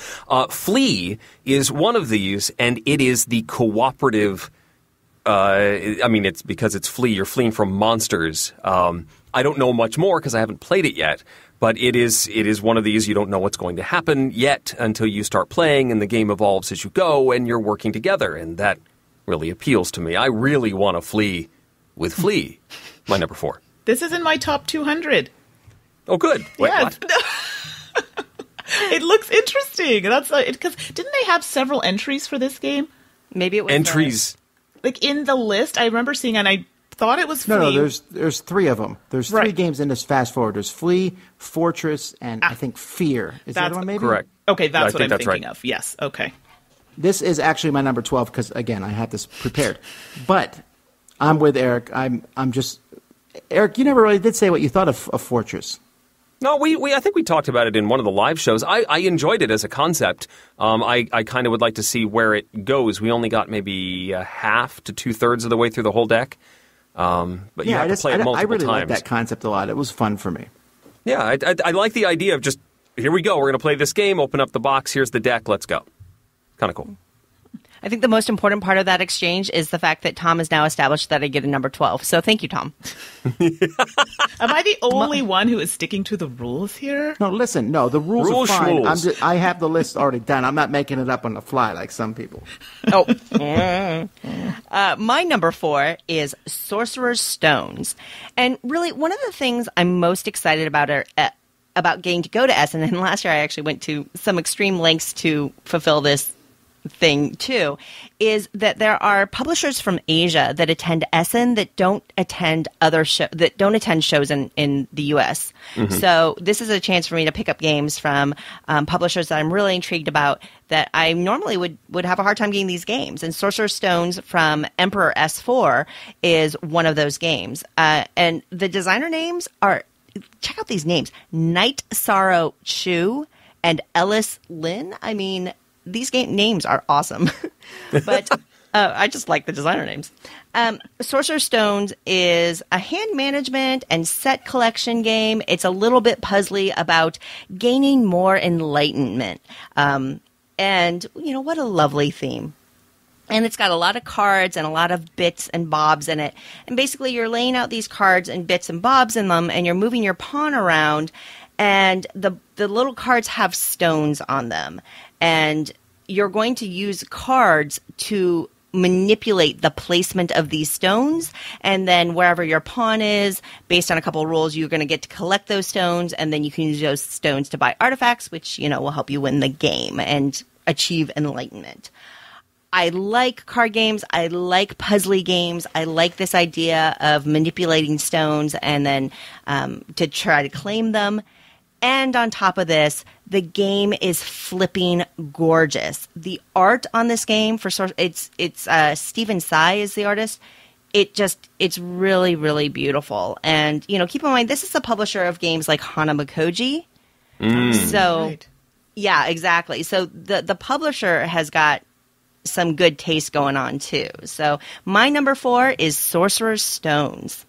Flee is one of these, and it is the cooperative... it's because it's Flee. You're fleeing from monsters. I don't know much more because I haven't played it yet, but it is one of these you don't know what's going to happen yet until you start playing, and the game evolves as you go, and you're working together, and that really appeals to me. I really want to flee with Flee. My number 4. This is in my top 200. Oh, good. Wait, Yeah. what? It looks interesting. That's because didn't they have several entries for this game? Maybe it was entries. Like in the list, I remember seeing, and I thought it was Flea. No, there's three of them. There's three games in this fast forward. There's Flee, Fortress, and I think Fear. Is that one maybe? Correct. Okay, that's what I'm that's thinking right. of. Yes, okay. This is actually my number 12 because, again, I had this prepared. But I'm with Eric. I'm just Eric, you never really did say what you thought of Fortress. No, I think we talked about it in one of the live shows. I enjoyed it as a concept. I kind of would like to see where it goes. We only got maybe half to 2/3 of the way through the whole deck. But you have to play it multiple times. I really like that concept a lot. It was fun for me. Yeah, I like the idea of just, here we go. We're going to play this game, open up the box, here's the deck, let's go. Kind of cool. I think the most important part of that exchange is the fact that Tom has now established that I get a number 12. So thank you, Tom. Am I the only one who is sticking to the rules here? No, listen. No, the rules Rules are fine. schmules. I have the list already done. I'm not making it up on the fly like some people. Oh. My number 4 is Sorcerer's Stones. And really, one of the things I'm most excited about about getting to go to Essen, and last year I actually went to some extreme lengths to fulfill this thing too, is that there are publishers from Asia that attend Essen that don't attend shows in the US. Mm-hmm. So this is a chance for me to pick up games from publishers that I'm really intrigued about that I normally would have a hard time getting these games. And Sorcerer's Stones from Emperor S4 is one of those games. And the designer names are, check out these names, Night Sorrow Chu and Ellis Lin. I mean, these game names are awesome, but I just like the designer names. Sorcerer's Stones is a hand management and set collection game. It's a little bit puzzly about gaining more enlightenment. And, you know, what a lovely theme. And it's got a lot of cards and a lot of bits and bobs in it. And basically you're laying out these cards and bits and bobs in them, and you're moving your pawn around, and the little cards have stones on them. And you're going to use cards to manipulate the placement of these stones. And then wherever your pawn is, based on a couple of rules, you're going to get to collect those stones. And then you can use those stones to buy artifacts, which, you know, will help you win the game and achieve enlightenment. I like card games. I like puzzly games. I like this idea of manipulating stones and then to try to claim them. And on top of this, the game is flipping gorgeous. The art on this game it's Stephen Tsai is the artist. It's really, really beautiful. And, you know, keep in mind, this is the publisher of games like Hanamakoji. So, right. Yeah, exactly. So the publisher has got some good taste going on too. So my number 4 is Sorcerer's Stones.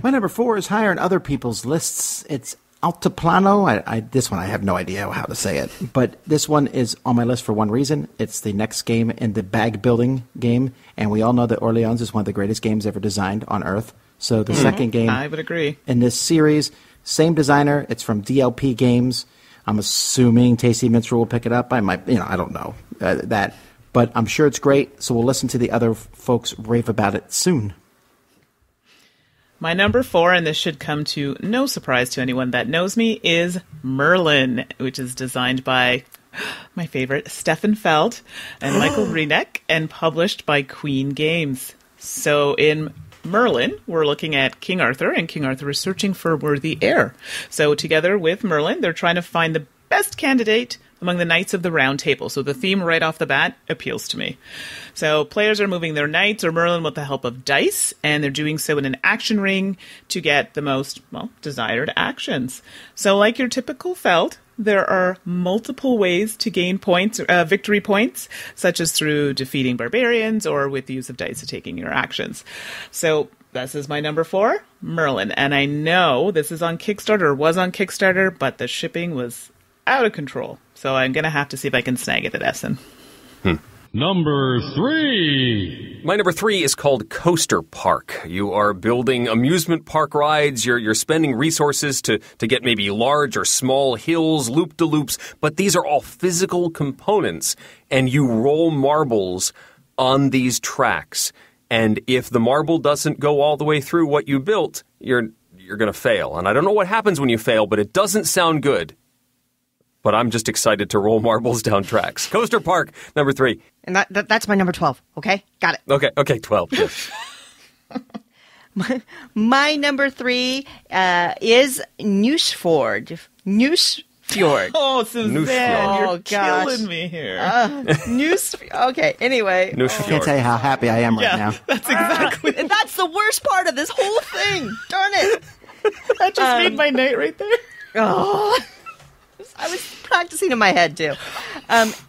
My number 4 is higher in other people's lists. It's Altiplano. This one I have no idea how to say it, but this one is on my list for one reason. It's the next game in the bag building game, and we all know that Orleans is one of the greatest games ever designed on Earth. So the second game, I would agree, in this series, same designer. It's from DLP Games. I'm assuming Tasty Minstrel will pick it up. I might, I don't know that, but I'm sure it's great. So we'll listen to the other folks rave about it soon. My number 4, and this should come to no surprise to anyone that knows me, is Merlin, which is designed by my favorite, Stefan Feld and Michael Rieneck, and published by Queen Games. So in Merlin, we're looking at King Arthur, and King Arthur is searching for a worthy heir. So together with Merlin, they're trying to find the best candidate among the Knights of the Round Table. So the theme right off the bat appeals to me. So players are moving their knights or Merlin with the help of dice, and they're doing so in an action ring to get the most, desired actions. So like your typical Feld, there are multiple ways to gain points, victory points, such as through defeating barbarians or with the use of dice to taking your actions. So this is my number 4, Merlin. And I know this is on Kickstarter, or was on Kickstarter, but the shipping was out of control. So I'm going to have to see if I can snag it at Essen. Number 3. My number 3 is called Coaster Park. You are building amusement park rides. You're spending resources to get maybe large or small hills, loop-de-loops, but these are all physical components, and you roll marbles on these tracks. And if the marble doesn't go all the way through what you built, you're going to fail. And I don't know what happens when you fail, but it doesn't sound good. but I'm just excited to roll marbles down tracks. Coaster Park, number 3. And that's my number 12. Okay, got it. Okay, 12. Yes. My number 3 is Newsfjord. Newsfjord. Oh, Suzanne, Newsfjord. you're Oh, gosh. killing me here. Okay, anyway. I can't tell you how happy I am right now. That's exactly. And that's the worst part of this whole thing. Darn it. That just made my night right there. Oh, I was practicing in my head, too.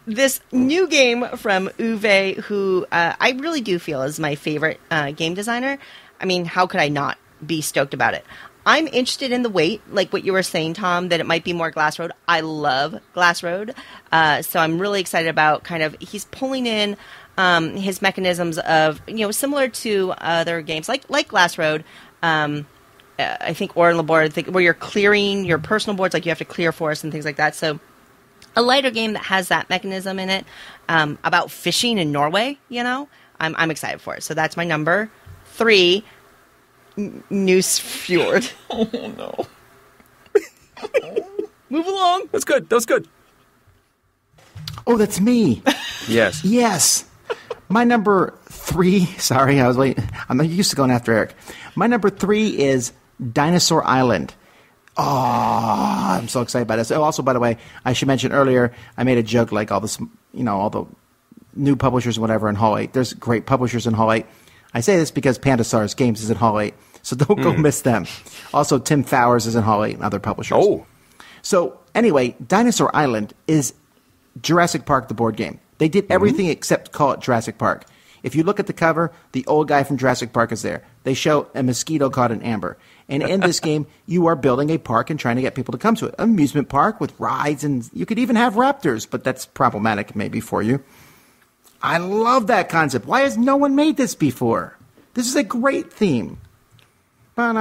This new game from Uwe, who I really do feel is my favorite game designer. I mean, how could I not be stoked about it? I'm interested in the weight, like what you were saying, Tom, that it might be more Glass Road. I love Glass Road. So I'm really excited about he's pulling in his mechanisms of, similar to other games like Glass Road. I think Or Labor, where you're clearing your personal boards, like you have to clear forests and things like that. So a lighter game that has that mechanism in it, about fishing in Norway, I'm excited for it. So that's my number 3, Newsfjord. Oh no! Move along. That's good. Oh, that's me. Yes. Yes. My number 3, sorry, I was waiting. I'm used to going after Eric. My number 3 is Dinosaur Island. Oh, I'm so excited about this. Oh, also, by the way, I should mention earlier, I made a joke like all this, all the new publishers and whatever in Hall 8. There's great publishers in Hall 8. I say this because Pandasaurus Games is in Hall 8, so don't go miss them. Also, Tim Fowers is in Hall 8 and other publishers. Oh. So, anyway, Dinosaur Island is Jurassic Park, the board game. They did everything except call it Jurassic Park. If you look at the cover, the old guy from Jurassic Park is there. They show a mosquito caught in amber. And in this game, you are building a park and trying to get people to come to it. An amusement park with rides, and you could even have raptors, but that's problematic maybe for you. I love that concept. Why has no one made this before? This is a great theme. I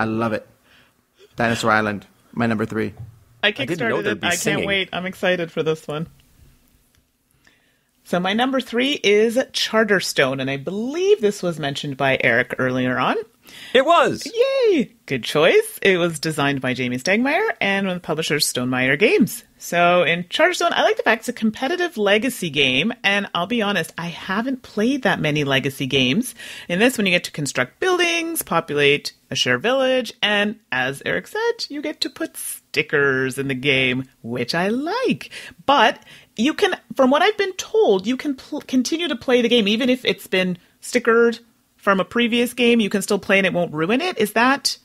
love it. Dinosaur Island, my number 3. I didn't know kickstarted there'd it. be I singing. can't wait. I'm excited for this one. So my number 3 is Charterstone, and I believe this was mentioned by Eric earlier on. It was. Yay! Good choice. It was designed by Jamie Stegmaier and one of the publishers, Stonemaier Games. So in Charterstone, I like the fact it's a competitive legacy game, and I'll be honest, I haven't played that many legacy games. In this one, you get to construct buildings, populate a shared village, and as Eric said, you get to put stickers in the game, which I like. But you can, from what I've been told, you can continue to play the game, even if it's been stickered from a previous game, you can still play and it won't ruin it. Is that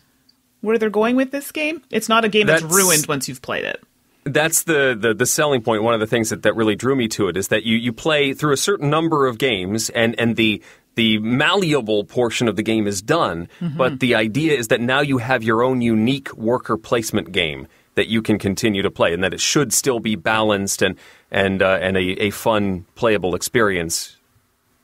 where they're going with this game? It's not a game that's ruined once you've played it. That's the selling point. One of the things that really drew me to it is that you play through a certain number of games, and the malleable portion of the game is done. Mm-hmm. But the idea is that now you have your own unique worker placement game that you can continue to play, and that it should still be balanced and a fun playable experience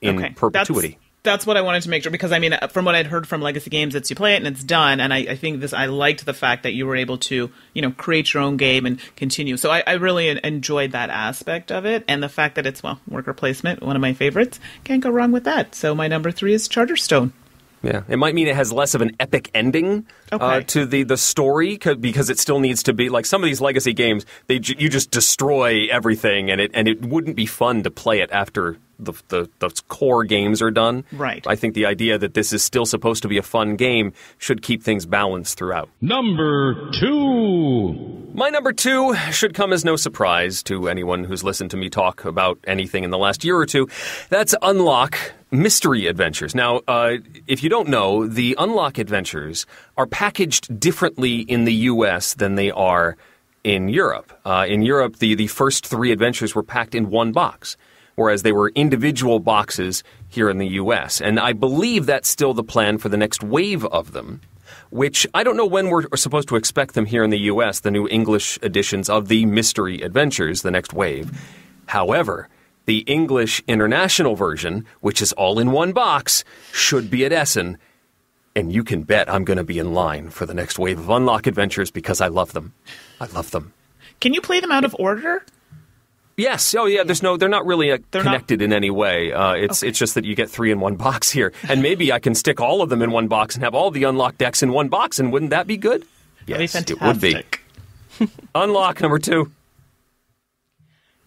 in perpetuity. That's what I wanted to make sure, because I mean, from what I'd heard from Legacy Games, it's you play it and it's done. And I think I liked the fact that you were able to, create your own game and continue. So I really enjoyed that aspect of it. And the fact that it's, worker placement, one of my favorites. Can't go wrong with that. So my number 3 is Charterstone. Yeah, it might mean it has less of an epic ending to the story, because it still needs to be like some of these legacy games. You just destroy everything, and it wouldn't be fun to play it after the core games are done. Right. I think the idea that this is still supposed to be a fun game should keep things balanced throughout. Number 2. My number 2 should come as no surprise to anyone who's listened to me talk about anything in the last year or two. That's Unlock Mystery Adventures. Now, if you don't know, the Unlock Adventures are packaged differently in the U.S. than they are in Europe. In Europe, the first 3 adventures were packed in one box, whereas they were individual boxes here in the U.S. And I believe that's still the plan for the next wave of them, which I don't know when we're supposed to expect them here in the U.S., the new English editions of the Mystery Adventures, the next wave. However, the English international version, which is all in one box, should be at Essen. And you can bet I'm going to be in line for the next wave of Unlock Adventures because I love them. I love them. Can you play them out of order? Yes. Oh, yeah. They're not really connected in any way. It's just that you get 3 in one box here, and maybe I can stick all of them in one box and have all the unlocked decks in one box, and wouldn't that be good? Yes, That'd be it would be. Unlock number 2.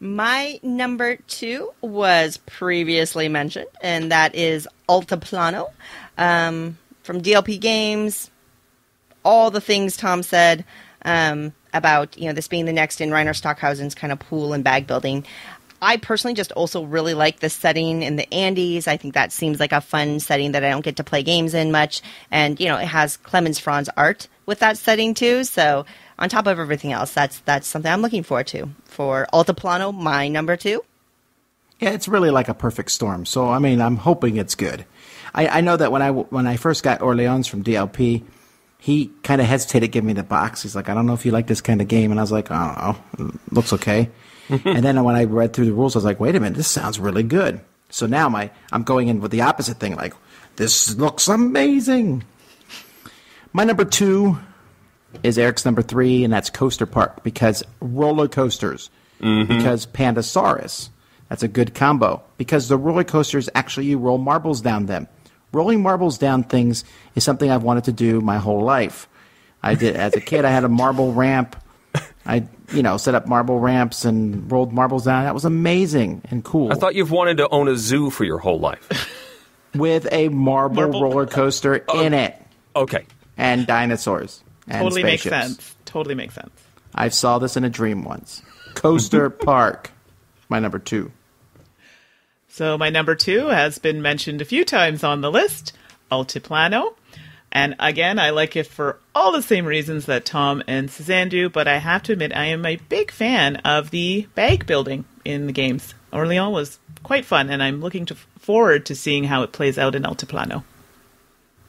My number 2 was previously mentioned, and that is Altiplano from DLP Games. All the things Tom said about this being the next in Rainer Stockhausen's kind of pool and bag building. I personally just also really like the setting in the Andes. I think that seems like a fun setting that I don't get to play games in much. And, it has Clemens Franz art with that setting too. So on top of everything else, that's something I'm looking forward to. For Altiplano, my number 2. Yeah, it's really like a perfect storm. So, I mean, I'm hoping it's good. I know that when I first got Orleans from DLP, he kind of hesitated giving me the box. He's like, I don't know if you like this kind of game. And I was like, I don't know. Looks okay. And then when I read through the rules, I was like, wait a minute, this sounds really good. So now I'm going in with the opposite thing, like, this looks amazing. My number 2 is Eric's number 3, and that's Coaster Park, because roller coasters, because Pandasaurus. That's a good combo, because the roller coasters, actually, you roll marbles down them. Rolling marbles down things is something I've wanted to do my whole life. I did as a kid. I had a marble ramp. I set up marble ramps and rolled marbles down. That was amazing and cool. I thought you've wanted to own a zoo for your whole life. With a marble roller coaster in it. Okay. And dinosaurs. And totally spaceships. makes sense. Totally makes sense. I saw this in a dream once. Coaster Park. My number 2. So my number 2 has been mentioned a few times on the list, Altiplano. And again, I like it for all the same reasons that Tom and Suzanne do, but I have to admit I am a big fan of the bag building in the games. Orleans was quite fun, and I'm looking forward to seeing how it plays out in Altiplano.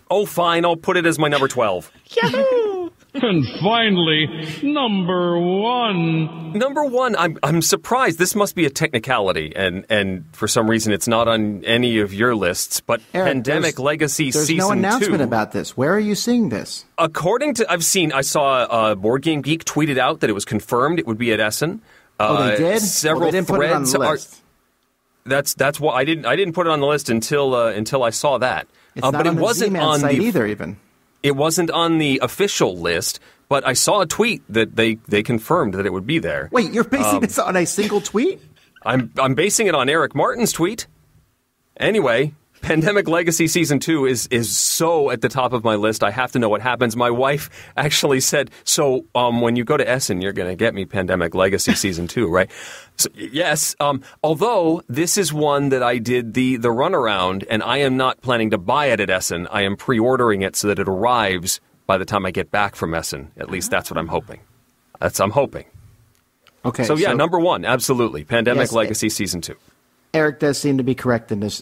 Oh, fine. I'll put it as my number 12. Yahoo! And finally, number 1. Number 1, I'm surprised. This must be a technicality, and for some reason it's not on any of your lists, but Eric, Pandemic Legacy there's Season 2. There's no announcement about this. Where are you seeing this? According to, I saw Board Game Geek tweeted out that it was confirmed it would be at Essen. They did? Several they didn't put it on the list. That's why I didn't put it on the list until I saw that. It's not but on it wasn't the on site the either, even. It wasn't on the official list, but I saw a tweet that they confirmed that it would be there. Wait, you're basing this on a single tweet? I'm basing it on Eric Martin's tweet. Anyway, Pandemic Legacy Season 2 is so at the top of my list, I have to know what happens. My wife actually said, so when you go to Essen, you're going to get me Pandemic Legacy Season 2, right? So, yes, although this is one that I did the runaround, and I am not planning to buy it at Essen. I am pre-ordering it so that it arrives by the time I get back from Essen. At least that's what I'm hoping. I'm hoping. Okay. So yeah, number 1, absolutely. Pandemic Yes, Legacy Season 2. Eric does seem to be correct in this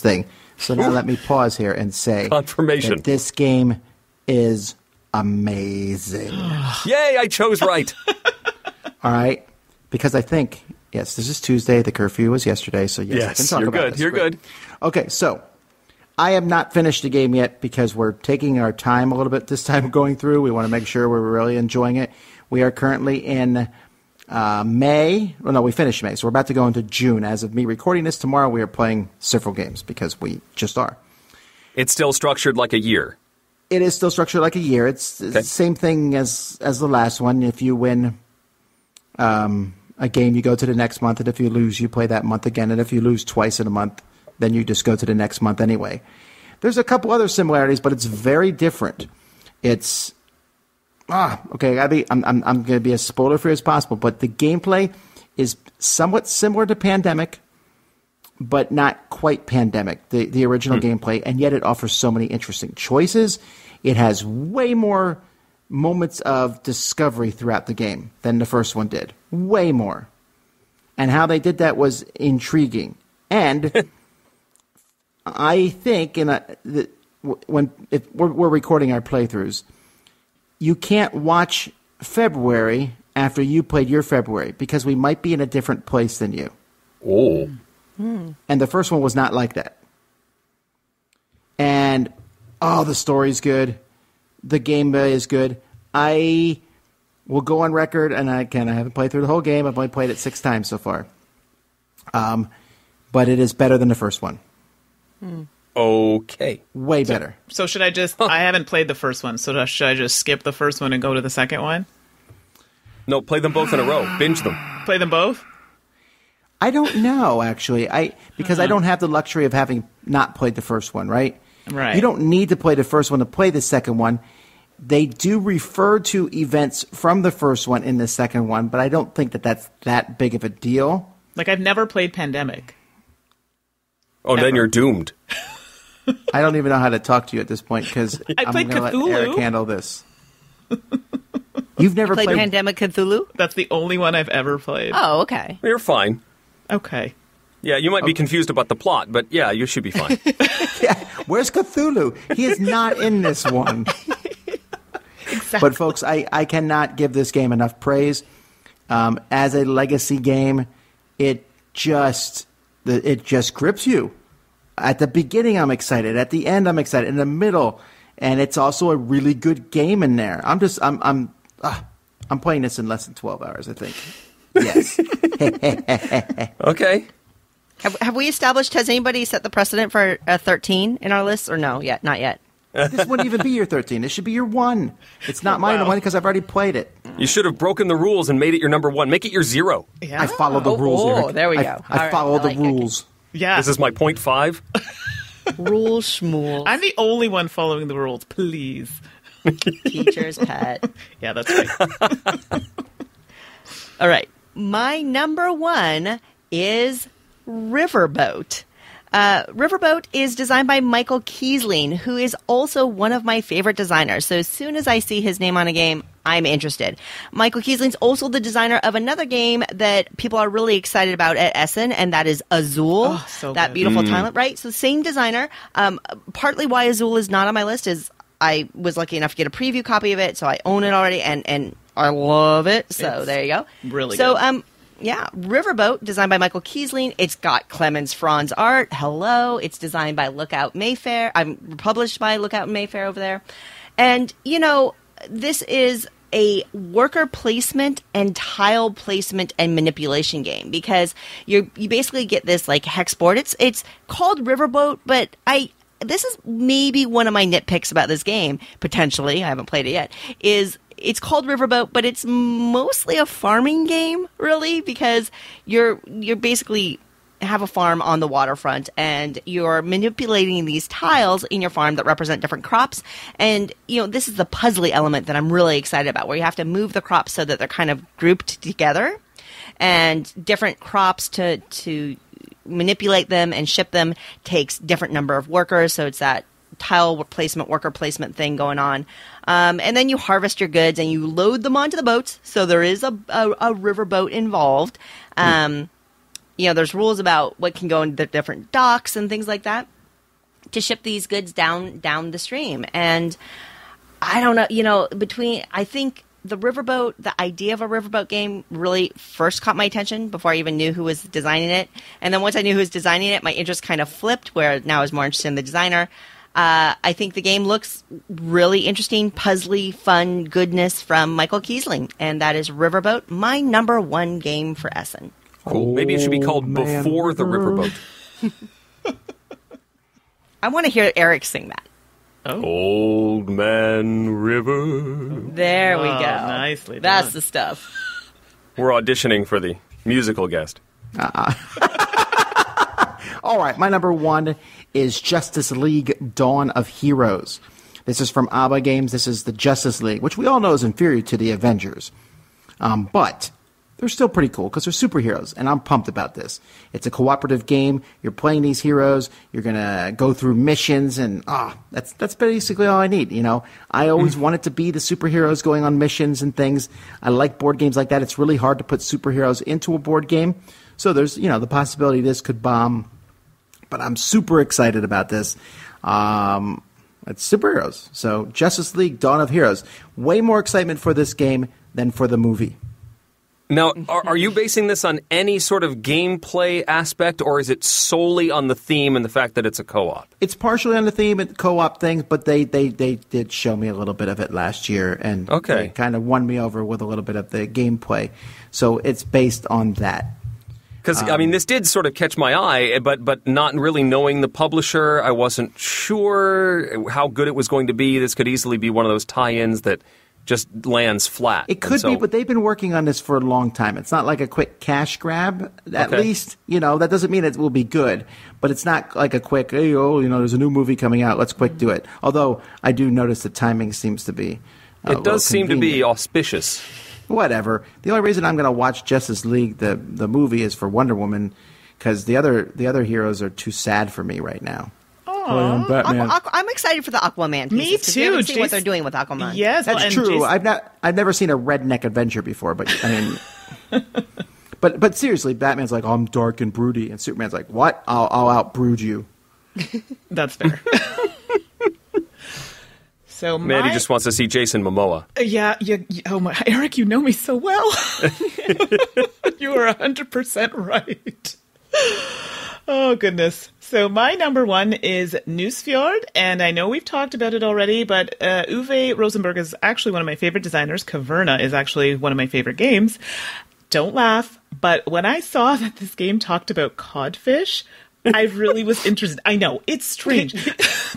thing. So now let me pause here and say confirmation that this game is amazing. Yay, I chose right. All right, because I think this is Tuesday. The curfew was yesterday, so yes, I can talk you're about good. this. You're Great. good. Okay, so I have not finished the game yet because we're taking our time a little bit this time going through. We want to make sure we're really enjoying it. We are currently in May. Well, no, we finished May, so we're about to go into June. As of me recording this tomorrow, we are playing several games because we just are. It's still structured like a year. It is still structured like a year. It's the same thing as the last one. If you win a game, you go to the next month, and if you lose, you play that month again. And if you lose twice in a month, then you just go to the next month anyway. There's a couple other similarities, but it's very different. It's okay. I'm going to be as spoiler-free as possible, but the gameplay is somewhat similar to Pandemic, but not quite Pandemic, the original gameplay, and yet it offers so many interesting choices. It has way more moments of discovery throughout the game than the first one did. Way more. And how they did that was intriguing. And I think if we're recording our playthroughs, you can't watch February after you played your February because we might be in a different place than you. Oh. And the first one was not like that. And, the story's good. The gameplay is good. I will go on record, and I haven't played through the whole game. I've only played it 6 times so far. But it is better than the first one. Okay. Way better. So should I just... I haven't played the first one, so should I just skip the first one and go to the second one? No, play them both in a row. Binge them. Play them both? I don't know, actually. Because I don't have the luxury of having not played the first one, right? Right. You don't need to play the first one to play the second one. They do refer to events from the first one in the second one, but I don't think that that's that big of a deal. Like, I've never played Pandemic. Oh, then you're doomed. I don't even know how to talk to you at this point because I'm going to let Eric handle this. You've never played played Pandemic Cthulhu? That's the only one I've ever played. Oh, okay. You're fine. Okay. Yeah, you might be confused about the plot, but yeah, you should be fine. Yeah, where's Cthulhu? He is not in this one. Exactly. But folks, I cannot give this game enough praise. As a legacy game, it just grips you. At the beginning, I'm excited. At the end, I'm excited. In the middle, and it's also a really good game in there. I'm playing this in less than 12 hours, I think. Yes. Okay. Have we established, has anybody set the precedent for a 13 in our list, or no? Yet, not yet. This wouldn't even be your 13. This should be your 1. It's not mine, one because I've already played it. You should have broken the rules and made it your number 1. Make it your 0. Yeah. I follow the rules, Eric. There we go. I follow the like rules. Yeah. This is my 0.5. Rule schmool. I'm the only one following the rules, please. Teacher's pet. Yeah, that's right. All right. My number 1 is Riverboat. Riverboat is designed by Michael Kiesling, who is also one of my favorite designers. So as soon as I see his name on a game, I'm interested. Michael Kiesling's also the designer of another game that people are really excited about at Essen, and that is Azul. Oh, so that good. beautiful talent, right? So same designer. Partly why Azul is not on my list is I was lucky enough to get a preview copy of it, so I own it already, and I love it. So It's there you go. really so, good. Yeah, Riverboat, designed by Michael Kiesling. It's got Clemens Franz art. Hello. It's designed by Lookout Mayfair. I'm published by Lookout Mayfair over there. And, you know, this is a worker placement and tile placement and manipulation game because you basically get this like hex board. It's called Riverboat, but this is maybe one of my nitpicks about this game, potentially, I haven't played it yet, is it's called Riverboat, but it's mostly a farming game, really, because you're basically have a farm on the waterfront, and you're manipulating these tiles in your farm that represent different crops. And, you know, this is the puzzly element that I'm really excited about, where you have to move the crops so that they're kind of grouped together, and different crops to manipulate them and ship them takes different number of workers. So it's that tile placement, worker placement thing going on. And then you harvest your goods and you load them onto the boats. So there is a river boat involved. You know, there's rules about what can go into the different docks and things like that to ship these goods down the stream. And I don't know, you know, I think the riverboat, the idea of a riverboat game really first caught my attention before I even knew who was designing it. And then once I knew who was designing it, my interest kind of flipped, where now I was more interested in the designer. I think the game looks really interesting, puzzly, fun goodness from Michael Kiesling, and that is Riverboat, my number 1 game for Essen. Cool. Maybe it should be called Before the Riverboat. I want to hear Eric sing that. Oh. Old Man River. There we go. Nicely done. That's the stuff. We're auditioning for the musical guest. All right, my number 1 is Justice League Dawn of Heroes. This is from ABBA Games. This is the Justice League, which we all know is inferior to the Avengers. But they're still pretty cool because they're superheroes, and I'm pumped about this. It's a cooperative game. You're playing these heroes. You're going to go through missions, and that's basically all I need. You know, I always wanted to be the superheroes going on missions and things. I like board games like that. It's really hard to put superheroes into a board game. So there's, you know, the possibility this could bomb. But I'm super excited about this. It's superheroes. So Justice League Dawn of Heroes. Way more excitement for this game than for the movie. Now, are you basing this on any sort of gameplay aspect, or is it solely on the theme and the fact that it's a co-op? It's partially on the theme and co-op things, but they did show me a little bit of it last year, and they kind of won me over with a little bit of the gameplay. So it's based on that. Because, I mean, this did sort of catch my eye, but not really knowing the publisher, I wasn't sure how good it was going to be. This could easily be one of those tie-ins that just lands flat. It could be, but they've been working on this for a long time. It's not like a quick cash grab, at least. That doesn't mean it will be good, but it's not like a quick, hey, there's a new movie coming out, let's quick do it. Although I do notice the timing seems to be it does seem to be auspicious. Whatever. The only reason I'm going to watch Justice League, the movie, is for Wonder Woman, because the other heroes are too sad for me right now. I'm excited for the Aquaman pieces. Me too. We haven't seen what they're doing with Aquaman. Yes, that's true. I've never seen a redneck adventure before, but I mean, but seriously, Batman's like, I'm dark and broody, and Superman's like, what? I'll out-brood you. That's fair. So Mandy just wants to see Jason Momoa. Yeah. Oh my, Eric, you know me so well. You are 100% right. Oh goodness. So my number one is Newsfjord, and I know we've talked about it already, but Uwe Rosenberg is actually one of my favorite designers. Caverna is actually one of my favorite games. Don't laugh, but when I saw that this game talked about codfish, I really was interested. I know, it's strange.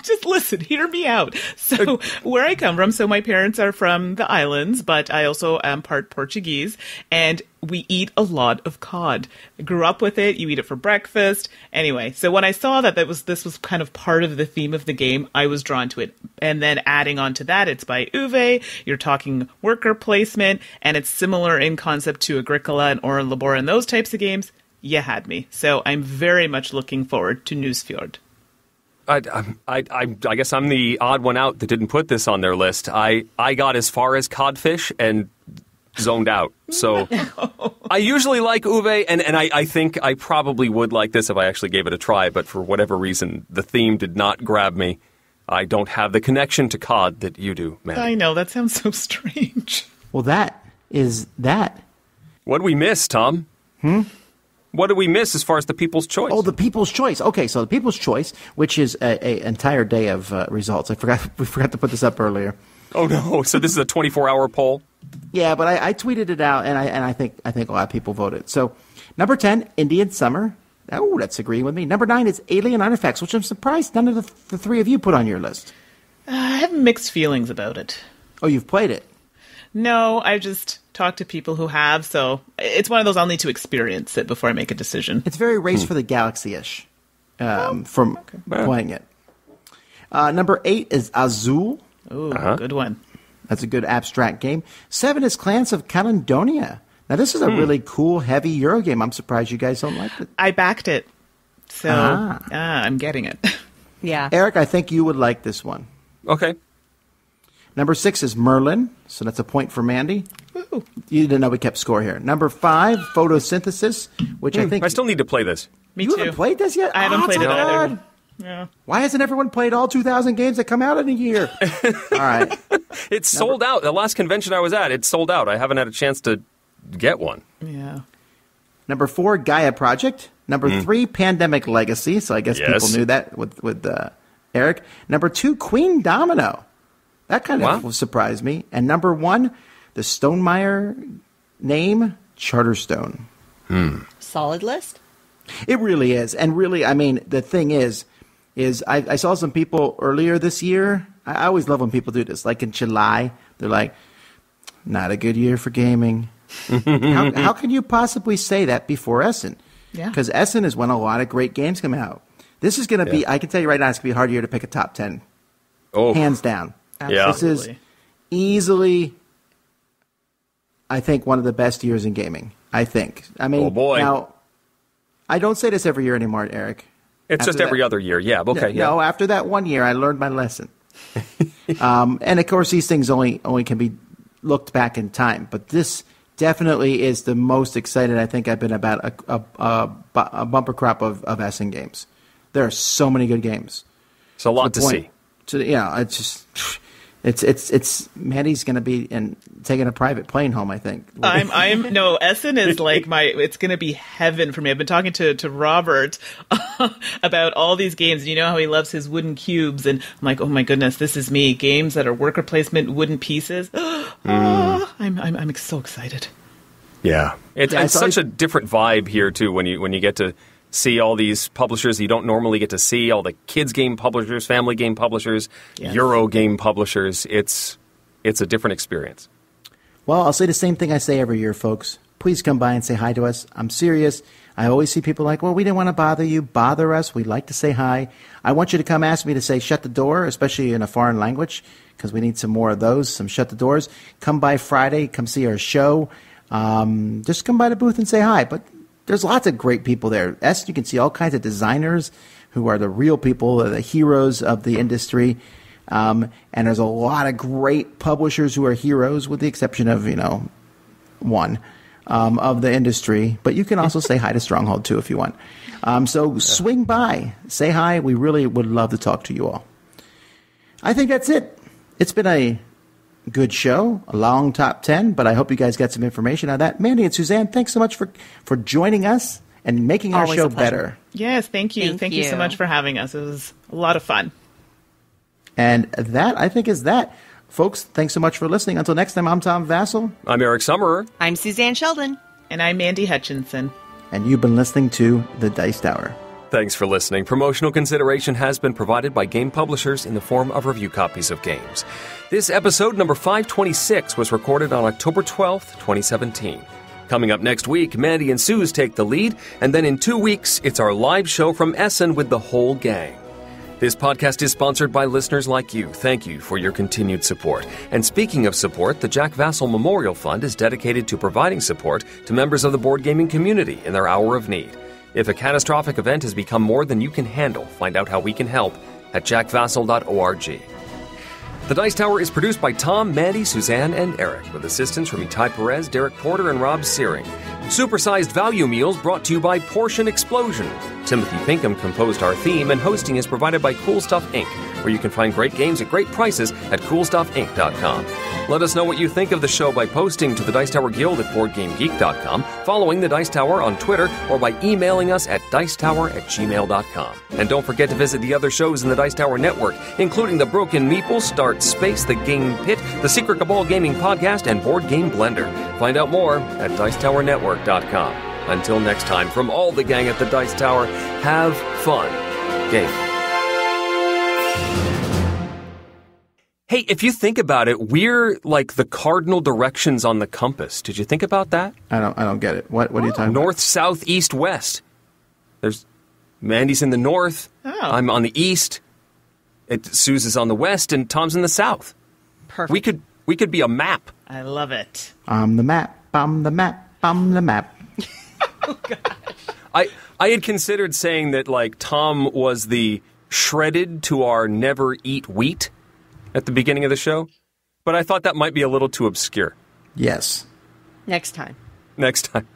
Just listen, hear me out. So where I come from, so my parents are from the islands, but I also am part Portuguese, and we eat a lot of cod. I grew up with it. You eat it for breakfast. Anyway, so when I saw that this was kind of part of the theme of the game, I was drawn to it. And then adding on to that, it's by Uwe. You're talking worker placement, and it's similar in concept to Agricola and Ora Labora and those types of games. You had me. So I'm very much looking forward to Newsfjord. I guess I'm the odd one out that didn't put this on their list. I got as far as codfish and zoned out. So I usually like Uwe, and I think I probably would like this if I actually gave it a try, but for whatever reason, the theme did not grab me. I don't have the connection to cod that you do, man. I know, that sounds so strange. Well, that is that. What did we miss, Tom? What did we miss as far as the People's Choice? Oh, the People's Choice. Okay, so the People's Choice, which is a entire day of results. We forgot to put this up earlier. Oh no! So this is a 24-hour poll. Yeah, but I tweeted it out, and I think a lot of people voted. So number 10, Indian Summer. Oh, that's agreeing with me. Number 9 is Alien Artifacts, which I'm surprised none of the three of you put on your list. I have mixed feelings about it. Oh, you've played it? No, I just talked to people who have, so it's one of those I'll need to experience it before I make a decision. It's very Race for the Galaxy-ish from playing it. Number 8 is Azul. Ooh, good one. That's a good abstract game. 7 is Clans of Caledonia. Now, this is a really cool, heavy Euro game. I'm surprised you guys don't like it. I backed it, so I'm getting it. Yeah. Eric, I think you would like this one. Okay. Number 6 is Merlin, so that's a point for Mandy. Woo. You didn't know we kept score here. Number 5, Photosynthesis, which I think... I still need to play this. Me you too. haven't played this yet? I haven't played it either. Yeah. Why hasn't everyone played all 2,000 games that come out in a year? All right. It's sold out. The last convention I was at, it's sold out. I haven't had a chance to get one. Yeah. Number 4, Gaia Project. Number 3, Pandemic Legacy. So I guess people knew that with Eric. Number 2, Queen Domino. That kind of surprised me. And number 1, the Stonemaier name, Charterstone. Solid list? It really is. And really, I mean, the thing is I saw some people earlier this year. I always love when people do this. Like in July, they're like, not a good year for gaming. How can you possibly say that before Essen? Yeah. Because Essen is when a lot of great games come out. This is going to be, I can tell you right now, it's going to be a hard year to pick a top 10. Oh. Hands down. Yeah. This is easily, I think, one of the best years in gaming. I think. I mean, now, I don't say this every year anymore, Eric. It's just every other year. Yeah. Okay. No, after that one year, I learned my lesson. And of course, these things only can be looked back in time. But this definitely is the most excited I think I've been about a bumper crop of Essen games. There are so many good games. It's a lot to see. It's just It's Mandy's going to be taking a private plane home, I think. No, Essen is like it's going to be heaven for me. I've been talking to Robert about all these games. And you know how he loves his wooden cubes. And I'm like, oh my goodness, this is me. Games that are worker placement wooden pieces. I'm so excited. Yeah. It's such a different vibe here, too, when you get to see all these publishers you don't normally get to see, all the kids game publishers, family game publishers, Euro game publishers. It's a different experience. Well, I'll say the same thing I say every year, folks. Please come by and say hi to us. I'm serious. I always see people like, well, we didn't want to bother you. Bother us. We'd like to say hi. I want you to come ask me to say shut the door, especially in a foreign language, because we need some more of those, some shut the doors. Come by Friday. Come see our show. Just come by the booth and say hi. But there's lots of great people there. You can see all kinds of designers who are the real people, the heroes of the industry. And there's a lot of great publishers who are heroes, with the exception of, one of the industry. But you can also say hi to Stronghold, too, if you want. So swing by. Say hi. We really would love to talk to you all. I think that's it. It's been a good show, a long top 10, but I hope you guys got some information on that. Mandy and Suzanne, thanks so much for joining us and making our show better. Yes, thank you. Thank you so much for having us. It was a lot of fun. And that, I think, is that. Folks, thanks so much for listening. Until next time, I'm Tom Vassell. I'm Eric Summerer. I'm Suzanne Sheldon. And I'm Mandy Hutchinson. And you've been listening to The Dice Tower. Thanks for listening. Promotional consideration has been provided by game publishers in the form of review copies of games. This episode, number 526, was recorded on October 12th, 2017. Coming up next week, Mandy and Suze take the lead, and then in 2 weeks, it's our live show from Essen with the whole gang. This podcast is sponsored by listeners like you. Thank you for your continued support. And speaking of support, the Jack Vassell Memorial Fund is dedicated to providing support to members of the board gaming community in their hour of need. If a catastrophic event has become more than you can handle, find out how we can help at jackvassell.org. The Dice Tower is produced by Tom, Mandy, Suzanne, and Eric, with assistance from Itai Perez, Derek Porter, and Rob Searing. Supersized value meals brought to you by Portion Explosion. Timothy Pinkham composed our theme, and hosting is provided by Cool Stuff Inc., where you can find great games at great prices at CoolStuffInc.com. Let us know what you think of the show by posting to the Dice Tower Guild at BoardGameGeek.com, following the Dice Tower on Twitter, or by emailing us at dicetower@gmail.com. And don't forget to visit the other shows in the Dice Tower Network, including The Broken Meeple, Start Space, The Game Pit, The Secret Cabal Gaming Podcast, and Board Game Blender. Find out more at dicetowernetwork.com. Until next time, from all the gang at the Dice Tower, have fun gaming. Hey, if you think about it, we're like the cardinal directions on the compass. Did you think about that? I don't get it. What are you talking about? North, south, east, west. There's Mandy's in the north. Oh. I'm on the east. Suze is on the west, and Tom's in the south. Perfect. We could be a map. I love it. I'm the map. I'm the map. I'm the map. Oh, gosh. I had considered saying that, like, Tom was the shredded to our never eat wheat at the beginning of the show, but I thought that might be a little too obscure. Yes. Next time. Next time.